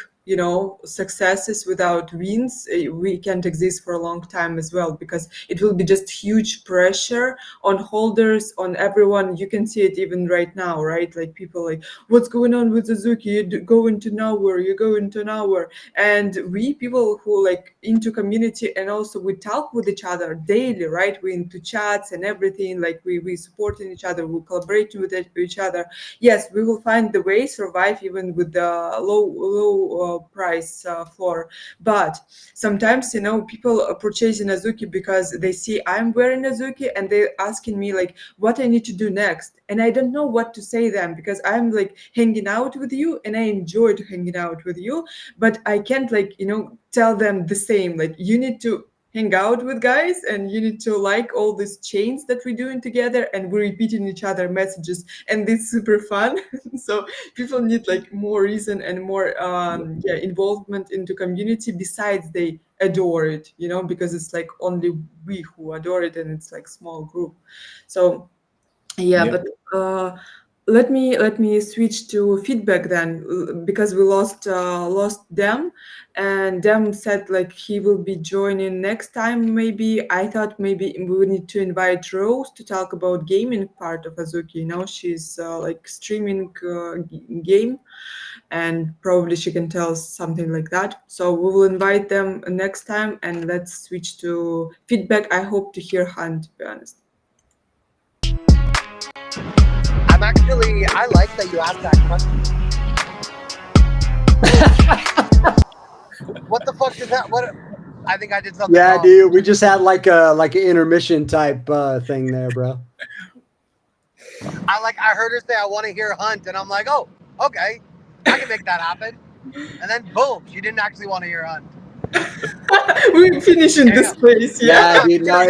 successes, without wins, we can't exist for a long time as well, because it will be just huge pressure on holders, on everyone. You can see it even right now, right? Like people like, what's going on with Azuki? You go into nowhere, you go into nowhere. And we people who like into community, and also we talk with each other daily, right? We into chats and everything, like we supporting each other, we collaborating with each other. Yes, we will find the way survive even with the low price floor. But sometimes people are purchasing Azuki because they see I'm wearing Azuki, and they're asking me like what I need to do next, and I don't know what to say them, because I'm like hanging out with you and I enjoyed hanging out with you, but I can't like tell them the same, like you need to hang out with guys, and you need to like all these chains that we're doing together, and we're repeating each other messages, and it's super fun. So people need like more reason and more involvement into community, besides they adore it, because it's like only we who adore it, and it's like small group. So yeah, Yeah. but let me switch to feedback then, because we lost them, and Dem said like he will be joining next time. Maybe I thought maybe we need to invite Rose to talk about gaming part of Azuki. She's like streaming game, and probably she can tell us something like that. So we will invite them next time, and let's switch to feedback. I hope to hear Han, to be honest. I like that you asked that question. What the fuck is that? What? I think I did something Yeah, wrong. dude, we just had like an intermission type thing there, bro. I heard her say I want to hear Hunt, and I'm like, oh, okay, I can make that happen. And then boom, she didn't actually want to hear Hunt. We're finishing this place, Yeah, dude. No,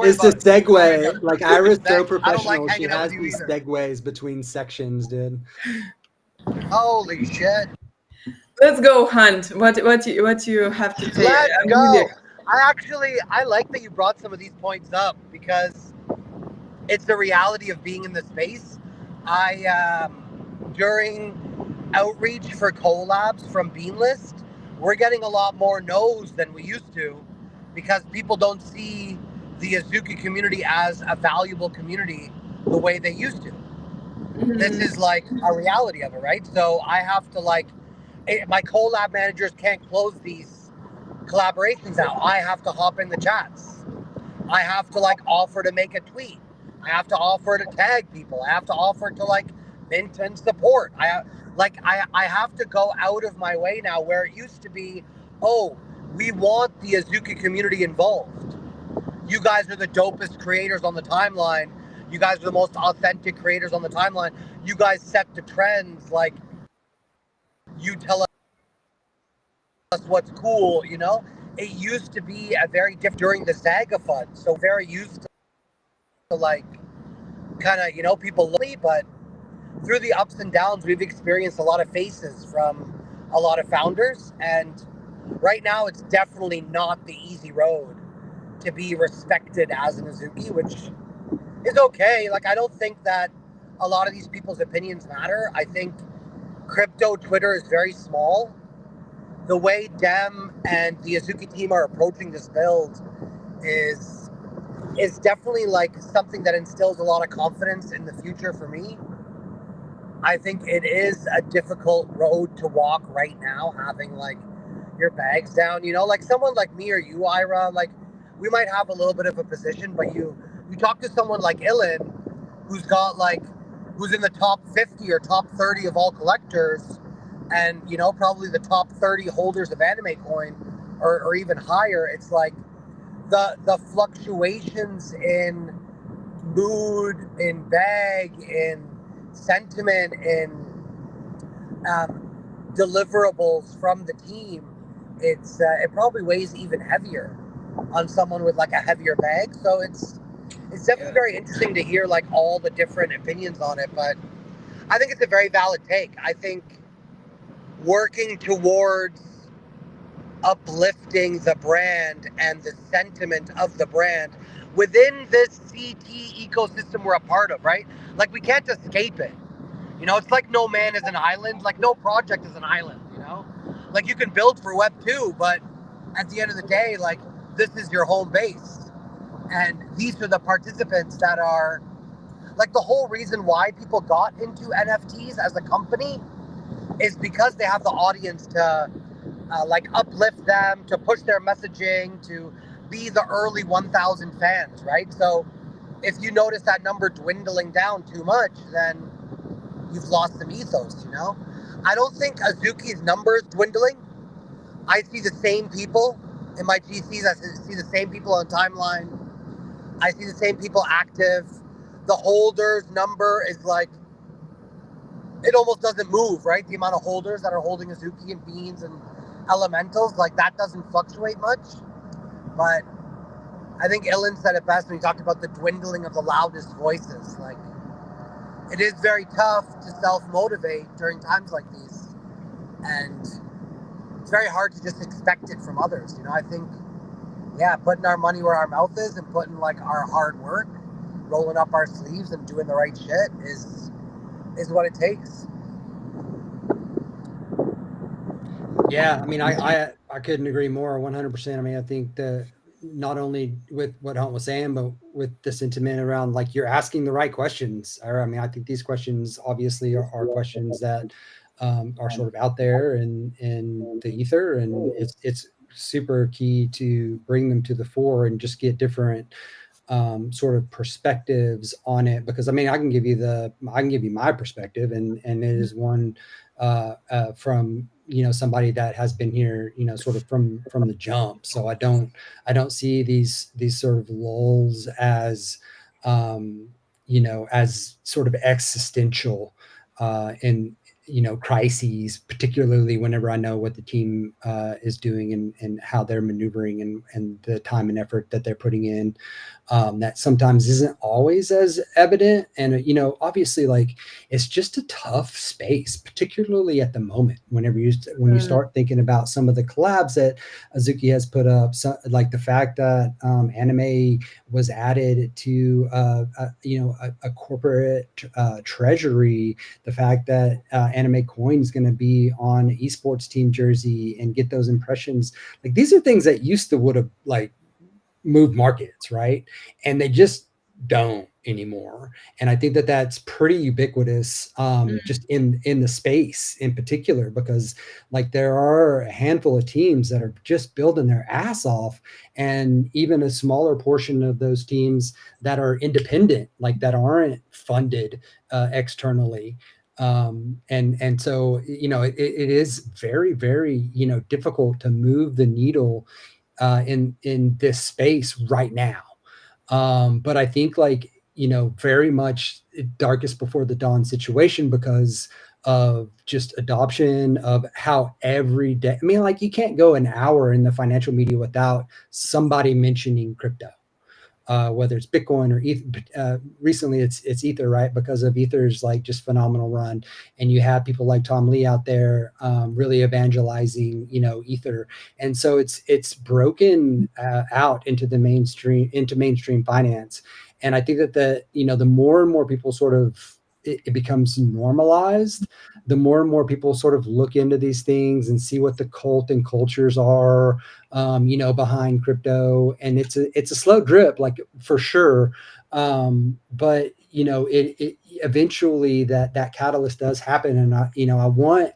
it's a Don't worry about segue. it. Like Ira's so Thanks. I don't professional. like She hanging out has with you these either. segues between sections, dude. Holy shit! Let's go, Hunt. What you have to say? Let's I'm go. really- I like that you brought some of these points up, because it's the reality of being in the space. During outreach for collabs from Beanlist, we're getting a lot more no's than we used to, because people don't see the Azuki community as a valuable community the way they used to. This is like a reality of it, right? So I have to my collab managers can't close these collaborations out. I have to hop in the chats. I have to offer to make a tweet. I have to offer to tag people. I have to offer to mint and support. I have to go out of my way now, where it used to be, oh, we want the Azuki community involved. You guys are the dopest creators on the timeline. You guys are the most authentic creators on the timeline. You guys set the trends. You tell us what's cool, It used to be a very different during the Zaga Fund. So very used to kind of, people lonely, but through the ups and downs, we've experienced a lot of faces from a lot of founders. And right now it's definitely not the easy road to be respected as an Azuki, which is okay. I don't think that a lot of these people's opinions matter. I think crypto Twitter is very small. The way Dem and the Azuki team are approaching this build is definitely something that instills a lot of confidence in the future for me. I think it is a difficult road to walk right now, having your bags down, someone like me or you, Ira, we might have a little bit of a position, but you talk to someone like Ilan, who's got who's in the top 50 or top 30 of all collectors, and probably the top 30 holders of AnimeCoin, or even higher. It's like the fluctuations in mood, in bag, in sentiment, in deliverables from the team. It probably weighs even heavier on someone with like a heavier bag. So it's definitely very interesting to hear like all the different opinions on it. But I think it's a very valid take. I think working towards uplifting the brand and the sentiment of the brand within this CT ecosystem we're a part of, right? Like we can't escape it. It's like no man is an island, like no project is an island, Like you can build for Web 2, but at the end of the day, like this is your home base. And these are the participants that are like the whole reason why people got into NFTs as a company is because they have the audience to like uplift them, to push their messaging, to be the early 1,000 fans, right? So if you notice that number dwindling down too much, then you've lost some ethos, I don't think Azuki's number is dwindling. I see the same people in my GCs. I see the same people on timeline. I see the same people active. The holders number is like, it almost doesn't move, right? The amount of holders that are holding Azuki and Beans and Elementals, like that doesn't fluctuate much. But I think Ilan said it best when he talked about the dwindling of the loudest voices. Like, it is very tough to self-motivate during times like these. And it's very hard to just expect it from others. I think, putting our money where our mouth is and putting like our hard work, rolling up our sleeves and doing the right shit is what it takes. Yeah, I mean, I couldn't agree more 100%. I mean, I think that not only with what Hunt was saying, but with the sentiment around like you're asking the right questions. I mean, I think these questions obviously are questions that are sort of out there in the ether, and it's super key to bring them to the fore and just get different sort of perspectives on it, because I mean, I can give you my perspective, and it is one from somebody that has been here sort of from the jump. So I don't see these sort of lulls as as sort of existential in crises, particularly whenever I know what the team is doing and how they're maneuvering and the time and effort that they're putting in. That sometimes isn't always as evident. And, obviously, like, it's just a tough space, particularly at the moment, when you start thinking about some of the collabs that Azuki has put up, like the fact that anime was added to, a corporate treasury, the fact that AnimeCoin is going to be on esports team jersey and get those impressions. Like, these are things that used to would have like move markets, right? And they just don't anymore. And I think that that's pretty ubiquitous just in the space in particular, because like there are a handful of teams that are just building their ass off, and even a smaller portion of those teams that are independent, like that aren't funded externally. And so it is very, very difficult to move the needle in this space right now. But I think like, very much darkest before the dawn situation, because of just adoption of how every day, I mean, like you can't go an hour in the financial media without somebody mentioning crypto. Whether it's Bitcoin or Ether, recently it's Ether, right? Because of Ether's like just phenomenal run, and you have people like Tom Lee out there really evangelizing, Ether, and so it's broken out into mainstream finance, and I think that the more and more people sort of it becomes normalized, the more and more people sort of look into these things and see what the cult and cultures are, behind crypto. And it's a slow drip, like for sure. But it eventually that catalyst does happen. And I want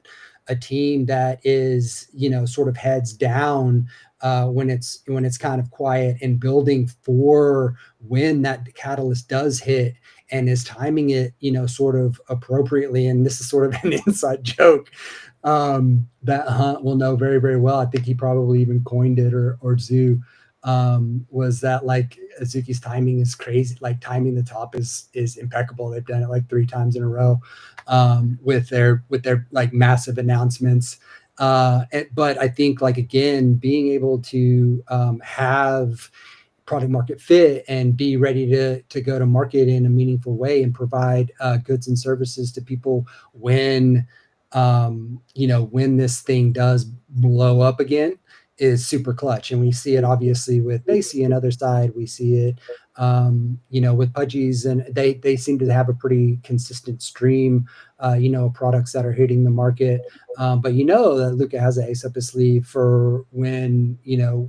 a team that is, sort of heads down when it's kind of quiet, and building for when that catalyst does hit, and is timing it, sort of appropriately. And this is sort of an inside joke that Hunt will know very, very well. I think he probably even coined it, or Zoo, was that like Azuki's timing is crazy. Like timing the top is impeccable. They've done it like 3 times in a row with their like massive announcements. But I think, like, again, being able to have product market fit and be ready to go to market in a meaningful way and provide goods and services to people when when this thing does blow up again is super clutch. And we see it obviously with Basie and other side. We see it with Pudgies, and they seem to have a pretty consistent stream products that are hitting the market. But that Luca has an ace up his sleeve for when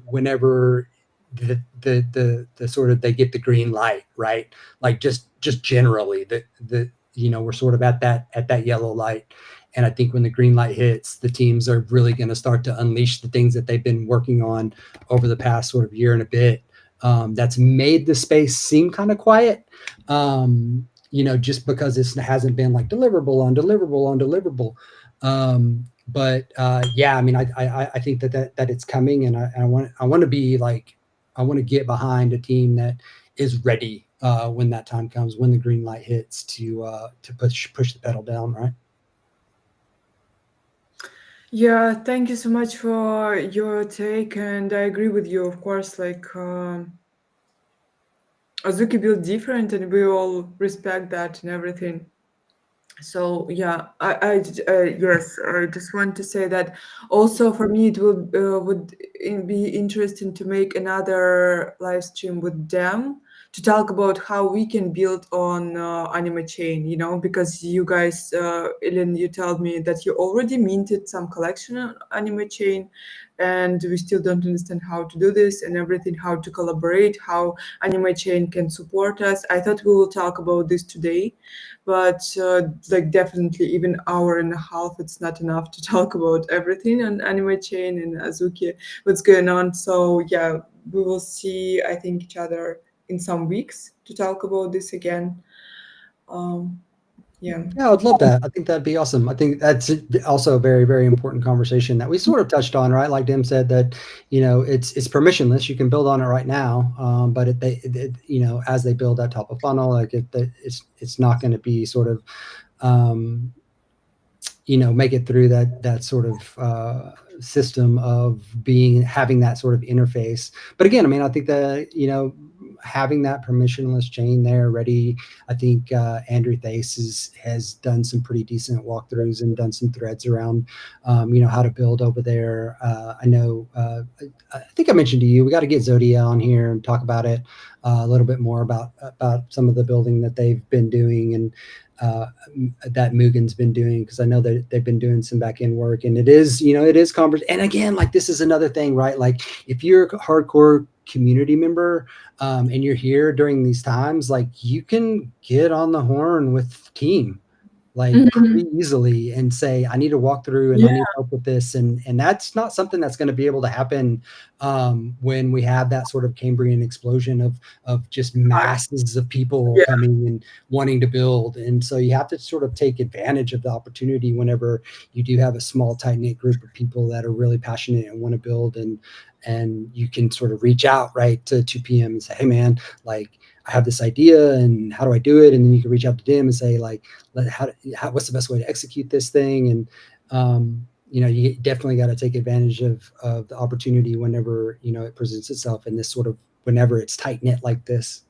whenever the sort of they get the green light, right? Like just generally the we're sort of at that yellow light. And I think when the green light hits, the teams are really going to start to unleash the things that they've been working on over the past sort of year and a bit. That's made the space seem kind of quiet, just because it hasn't been like deliverable on deliverable on deliverable. But yeah, I mean, I think that it's coming, and I want to be like, I want to get behind a team that is ready when that time comes, when the green light hits, to push the pedal down, right? Yeah, thank you so much for your take, and I agree with you, of course. Like, Azuki built different, and we all respect that and everything. So yeah, yes, I just want to say that also for me it would be interesting to make another live stream with them to talk about how we can build on AnimeChain, because you guys, Ellen, you told me that you already minted some collection on AnimeChain, and we still don't understand how to do this and everything, how to collaborate, how AnimeChain can support us. I thought we will talk about this today, but like definitely even hour and a half, it's not enough to talk about everything on AnimeChain and Azuki, what's going on. So yeah, we will see, I think, each other in some weeks to talk about this again. Yeah, I'd love that. I think that'd be awesome. I think that's also a very, very important conversation that we sort of touched on, right? Like Dim said, that it's permissionless. You can build on it right now, but as they build that top of funnel, like it's not going to be sort of make it through that sort of system of having that sort of interface. But again, I mean, I think that having that permissionless chain there ready, I think Andrew Thace has done some pretty decent walkthroughs and done some threads around how to build over there. I know I think I mentioned to you, we got to get Zodia on here and talk about it a little bit more about some of the building that they've been doing, and that Mugen's been doing, because I know that they've been doing some back end work, and it is conversation. And again, like, this is another thing, right? Like, if you're a hardcore community member and you're here during these times, like, you can get on the horn with team like pretty easily and say, I need to walk through and I need help with this. And that's not something that's going to be able to happen when we have that sort of Cambrian explosion of just masses of people coming and wanting to build. And so you have to sort of take advantage of the opportunity whenever you do have a small, tight-knit group of people that are really passionate and want to build, and you can sort of reach out right to 2 p.m. and say, hey man, like, I have this idea and how do I do it? And then you can reach out to them and say, like, what's the best way to execute this thing? And, you definitely got to take advantage of the opportunity whenever, it presents itself in this sort of, whenever it's tight knit like this.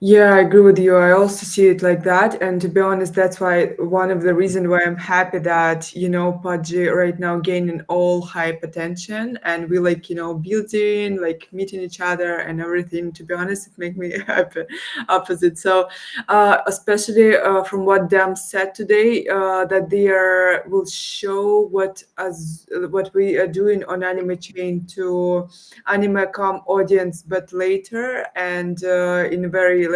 Yeah, I agree with you. I also see it like that. And to be honest, that's why one of the reasons why I'm happy that, Pudgy right now gaining all hype attention, and we like, building, like meeting each other and everything. To be honest, it makes me happy opposite. So especially from what Dam said today, that they will show what we are doing on AnimeChain to AnimeCom audience, but later, and in a very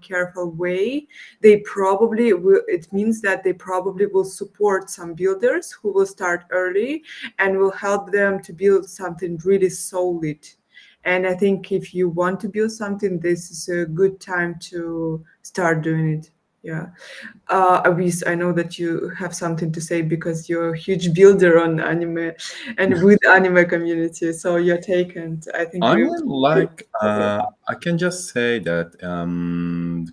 careful way. They probably will. It means that they probably will support some builders who will start early and will help them to build something really solid. And I think if you want to build something, this is a good time to start doing it. Yeah. Avis, I know that you have something to say because you're a huge builder on anime and with anime community. So your take, and I think I we. mean, like, I can just say that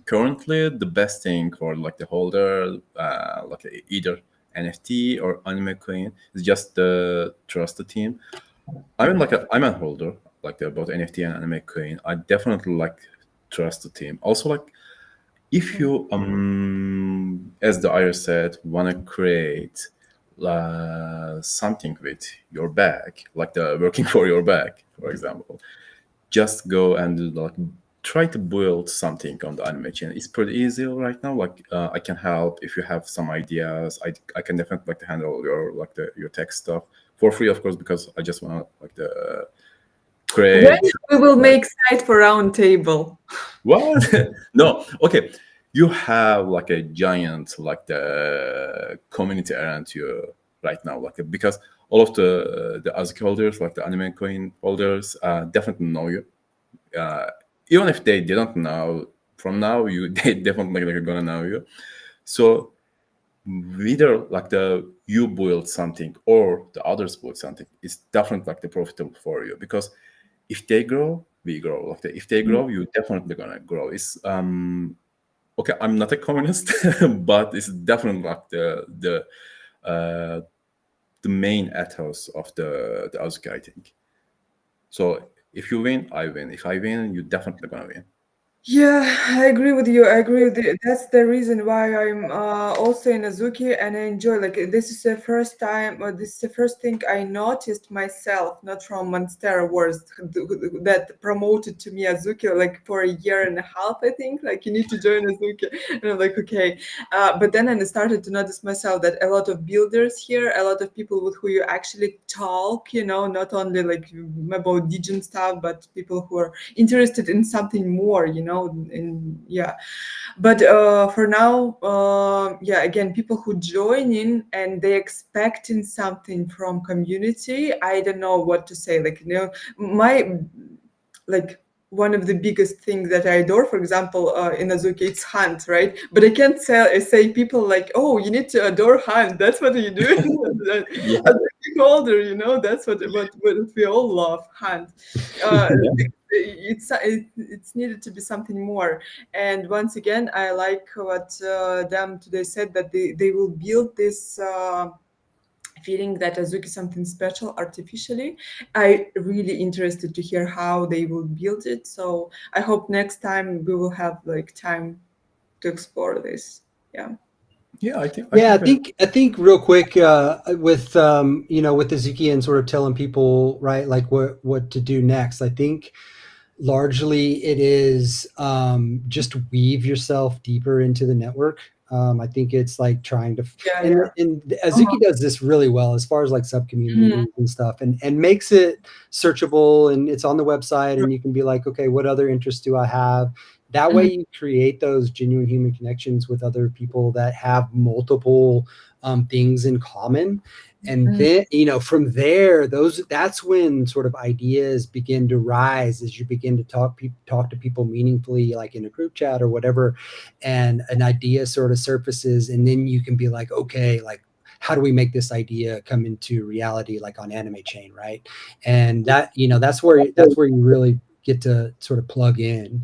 currently the best thing for like the holder, like either NFT or AnimeChain, is just trust the team. I mean, like, I'm a holder, like both NFT and AnimeChain. I definitely like trust the team. Also, like, if you, as the Iris said, want to create something with your bag, like the working for your bag, for example, just go and like try to build something on the AnimeChain. It's pretty easy right now. Like I can help if you have some ideas. I can definitely like to handle your tech stuff for free, of course, because I just want to like the When create. we will make site for Roundtable. What? No, okay. You have like a giant like the community around you right now, like because all of the Azuki holders, like the anime coin holders, definitely know you. Even if they didn't know from now, you they definitely like gonna know you. So whether like the you build something or the others build something, it's definitely like the profitable for you because if they grow, we grow. Like if they grow, you definitely gonna grow. It's okay. I'm not a communist, but it's definitely like uh, the main ethos of the Azuki, I think. So if you win, I win. If I win, you definitely gonna win. Yeah, I agree with you. I agree with you. That's the reason why I'm also in Azuki and I enjoy like this is the first time or this is the first thing I noticed myself, not from Monstera Wars that promoted to me Azuki like for a year and a half, I think. Like you need to join Azuki. And I'm like, okay. But then I started to notice myself that a lot of builders here, a lot of people with who you actually talk, not only like about Degen stuff, but people who are interested in something more, and yeah. But for now, yeah, again, people who join in and they expecting something from community, I don't know what to say. Like, my like one of the biggest things that I adore, for example, in Azuki, it's Hunt, right? But I can't say people like, oh, you need to adore Hunt. That's what you do. Yeah. As a holder, that's what we all love, Hunt. Yeah. It's needed to be something more. And once again, I like what them today said that they will build this. Feeling that Azuki is something special artificially. I really interested to hear how they will build it. So I hope next time we will have like time to explore this. Yeah. Yeah, I think. Yeah, I think real quick with with Azuki and sort of telling people right like what to do next. I think largely it is just weave yourself deeper into the network. I think it's like trying to Yeah, and yeah. and Azuki does this really well as far as like sub communities and stuff, and makes it searchable, and it's on the website, and you can be like, okay, what other interests do I have? That way, you create those genuine human connections with other people that have multiple things in common. And then, from there, that's when sort of ideas begin to rise as you begin to talk to people meaningfully, like in a group chat or whatever, and an idea sort of surfaces, and then you can be like, okay, like, how do we make this idea come into reality, like on AnimeChain, right? And that's where you really get to sort of plug in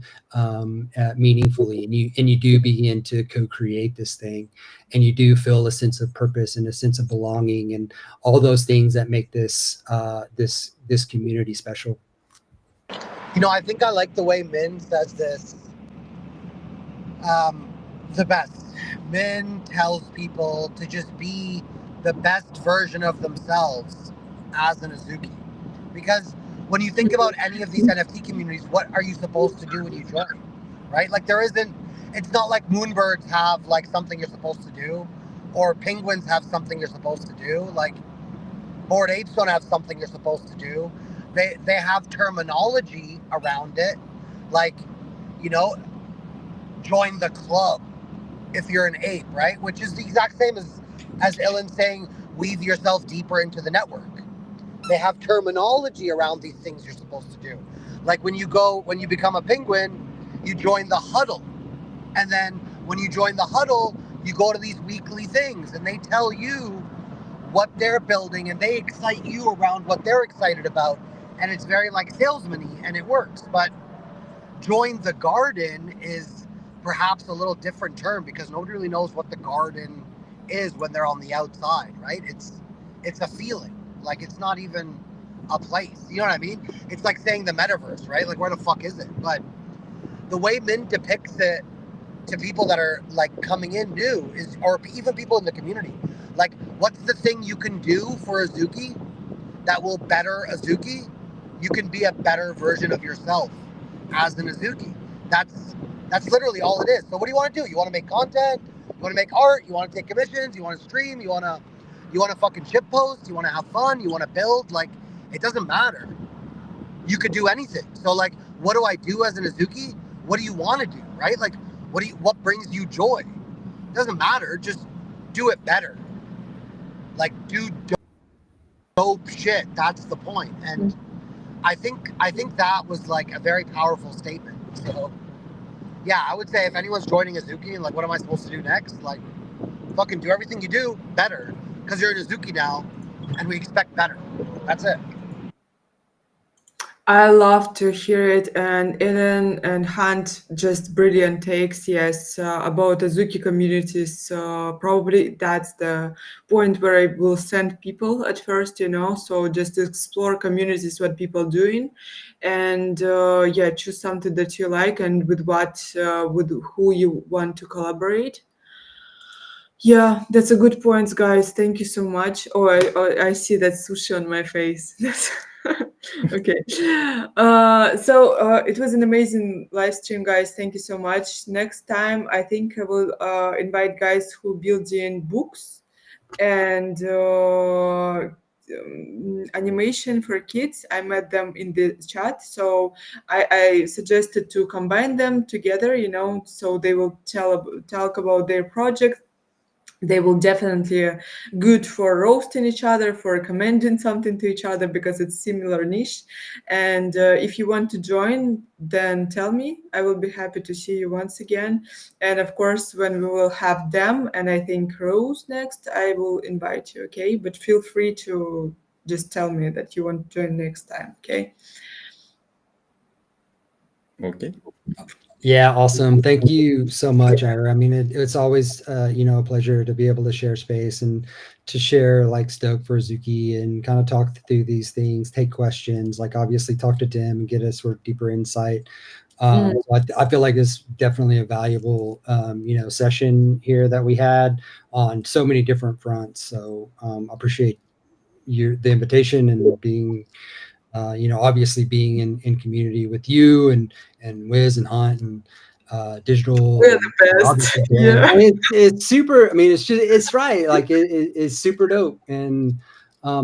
meaningfully, and you do begin to co-create this thing, and you do feel a sense of purpose and a sense of belonging and all those things that make this this community special. I think I like the way Min says this the best. Min tells people to just be the best version of themselves as an Azuki. Because when you think about any of these NFT communities, what are you supposed to do when you join? Right? Like it's not like moonbirds have like something you're supposed to do, or penguins have something you're supposed to do. Like Bored Apes don't have something you're supposed to do. They have terminology around it, like, join the club if you're an ape, right? Which is the exact same as Ilan saying, weave yourself deeper into the network. They have terminology around these things you're supposed to do. Like when you become a penguin, you join the huddle. And then when you join the huddle, you go to these weekly things and they tell you what they're building and they excite you around what they're excited about. And it's very like salesman-y and it works. But join the garden is perhaps a little different term because nobody really knows what the garden is when they're on the outside, right? It's a feeling. Like it's not even a place. You know what I mean? It's like saying the metaverse, right? Like where the fuck is it? But the way Min depicts it to people that are like coming in new is, or even people in the community, like what's the thing you can do for Azuki that will better Azuki? You can be a better version of yourself as an Azuki. That's literally all it is. So what do you want to do? You want to make content? You want to make art? You want to take commissions? You want to stream? You want to fucking ship post? You want to have fun? You want to build? Like it doesn't matter. You could do anything. So like, what do I do as an Azuki? What do you want to do? Right? Like, what brings you joy? It doesn't matter. Just do it better. Like do dope shit. That's the point. And I think that was like a very powerful statement. So yeah, I would say if anyone's joining Azuki and like, what am I supposed to do next? Like, fucking do everything you do better because you're an Azuki now, and we expect better. That's it. I love to hear it, and Ellen and Hunt just brilliant takes, yes, about Azuki communities. Probably that's the point where I will send people at first, so just explore communities, what people doing, and yeah, choose something that you like and with who you want to collaborate. Yeah, that's a good point, guys. Thank you so much. Oh, I see that sushi on my face. Okay. So it was an amazing live stream, guys. Thank you so much. Next time, I think I will invite guys who build in books and animation for kids. I met them in the chat, so I suggested to combine them together, so they will talk about their project. They will definitely good for roasting each other, for recommending something to each other because it's similar niche. And if you want to join, then tell me. I will be happy to see you once again. And of course, when we will have them, and I think Rose next, I will invite you. Okay, but feel free to just tell me that you want to join next time. Okay. Okay. Yeah, awesome. Thank you so much, Ira. I mean, it's always, a pleasure to be able to share space and to share like Stoke for Azuki and kind of talk through these things, take questions, like obviously talk to Tim and get a sort of deeper insight. So I feel like it's definitely a valuable, session here that we had on so many different fronts. So I appreciate the invitation and being obviously being in community with you and Wiz and Hunt and digital. We're the best. Yeah. I mean, it's super. I mean, it's right. Like it's super dope. And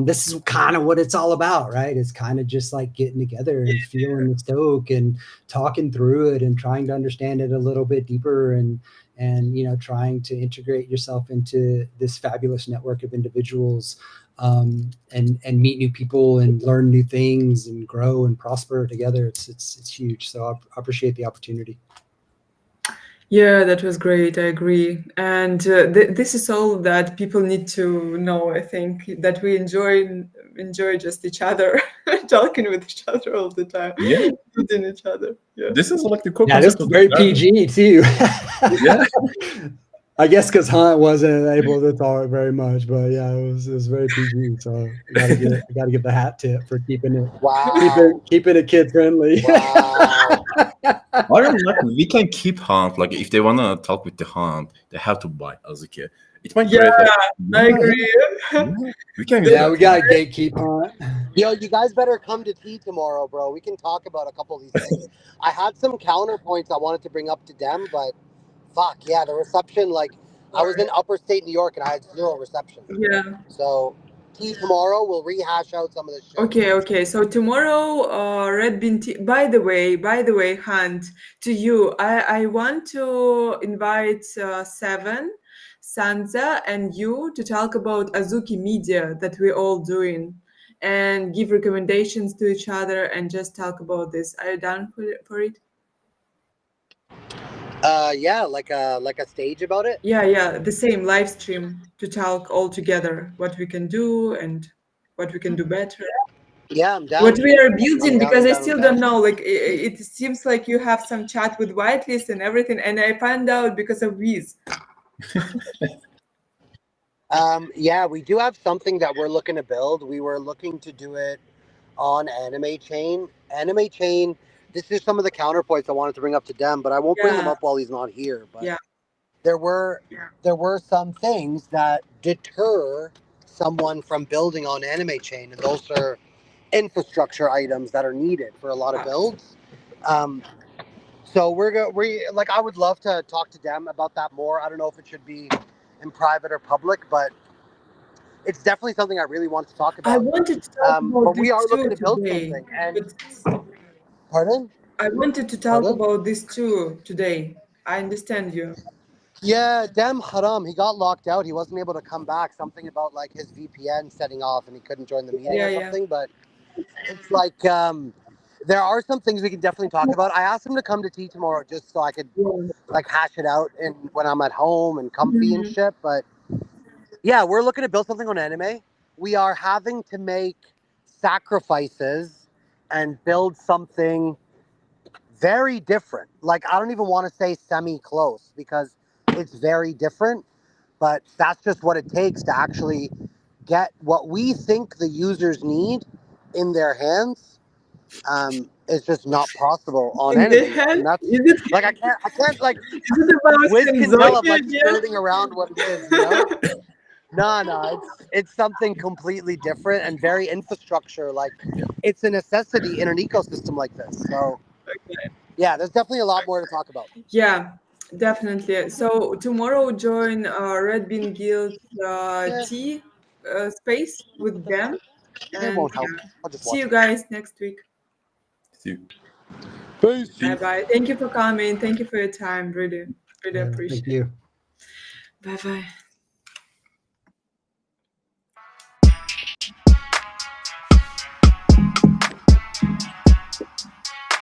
this is kind of what it's all about, right? It's kind of just like getting together and feeling the stoke and talking through it and trying to understand it a little bit deeper and trying to integrate yourself into this fabulous network of individuals. And meet new people and learn new things and grow and prosper together. It's huge. So I appreciate the opportunity. Yeah, that was great. I agree. And this is all that people need to know. I think that we enjoy just each other, talking with each other all the time, Yeah, meeting each other. Yeah. this is like the core Yeah, this concept is of very the garden. PG too. Yeah. I guess because Hunt wasn't able to talk very much, but yeah, it was very PG. So I gotta give the hat tip for keeping it kid friendly. Wow. Or like we can keep Hunt. Like if they wanna talk with the Hunt, they have to buy Azuki. It might Yeah, create I agree. we can do Yeah, that. we got gatekeep Hunt. Yo, you guys better come to tea tomorrow, bro. We can talk about a couple of these things. I had some counterpoints I wanted to bring up to them, but fuck, yeah, the reception, like, I was in upper state New York and I had zero reception. Yeah. So, tea tomorrow, we'll rehash out some of this shit. Okay. So tomorrow, Red Bean Tea. By the way, Hunt, to you, I want to invite Seven, Sansa, and you to talk about Azuki Media that we're all doing. and give recommendations to each other and just talk about this. Are you down for it? Yeah, like a stage about it. Yeah, the same live stream to talk all together what we can do and what we can do better. Yeah, I'm down. What we are I'm building, down, because I'm I down, still I'm don't down. know. Like it seems like you have some chat with whitelist and everything, and I found out because of Wiz. Yeah, we do have something that we're looking to build. We were looking to do it on AnimeChain. AnimeChain. This is some of the counterpoints I wanted to bring up to Dem, but I won't bring them Yeah, up while he's not here. But yeah. there were some things that deter someone from building on AnimeChain, and those are infrastructure items that are needed for a lot of builds. So I would love to talk to Dem about that more. I don't know if it should be in private or public, but it's definitely something I really want to talk I about. wanted to talk about But we this are too looking to build today, something. And but pardon? I wanted to talk Pardon? about this too today. I understand you. Yeah, Dem Haram, he got locked out. He wasn't able to come back. Something about like his VPN setting off and he couldn't join the meeting or Yeah. something. But it's like there are some things we can definitely talk about. I asked him to come to tea tomorrow just so I could like hash it out and when I'm at home and comfy and shit. But yeah, we're looking to build something on anime. We are having to make sacrifices and build something very different. Like I don't even want to say semi-close because it's very different, but that's just what it takes to actually get what we think the users need in their hands. It's just not possible on In the anime yet. hand, And that's is it like I can't like about Wiz can tell I'm Azuki like again? skirting around what it is, you know? No, it's something completely different and very infrastructure. Like it's a necessity in an ecosystem like this. So yeah, there's definitely a lot more to talk about. Yeah, definitely. So tomorrow join Red Bean Guild Yeah, tea space with them, it and won't help. I'll just see watch you it. guys next week. See. Peace. Bye bye. Thank you for coming. Thank you for your time. Really Yeah, appreciate thank it. you. Bye bye.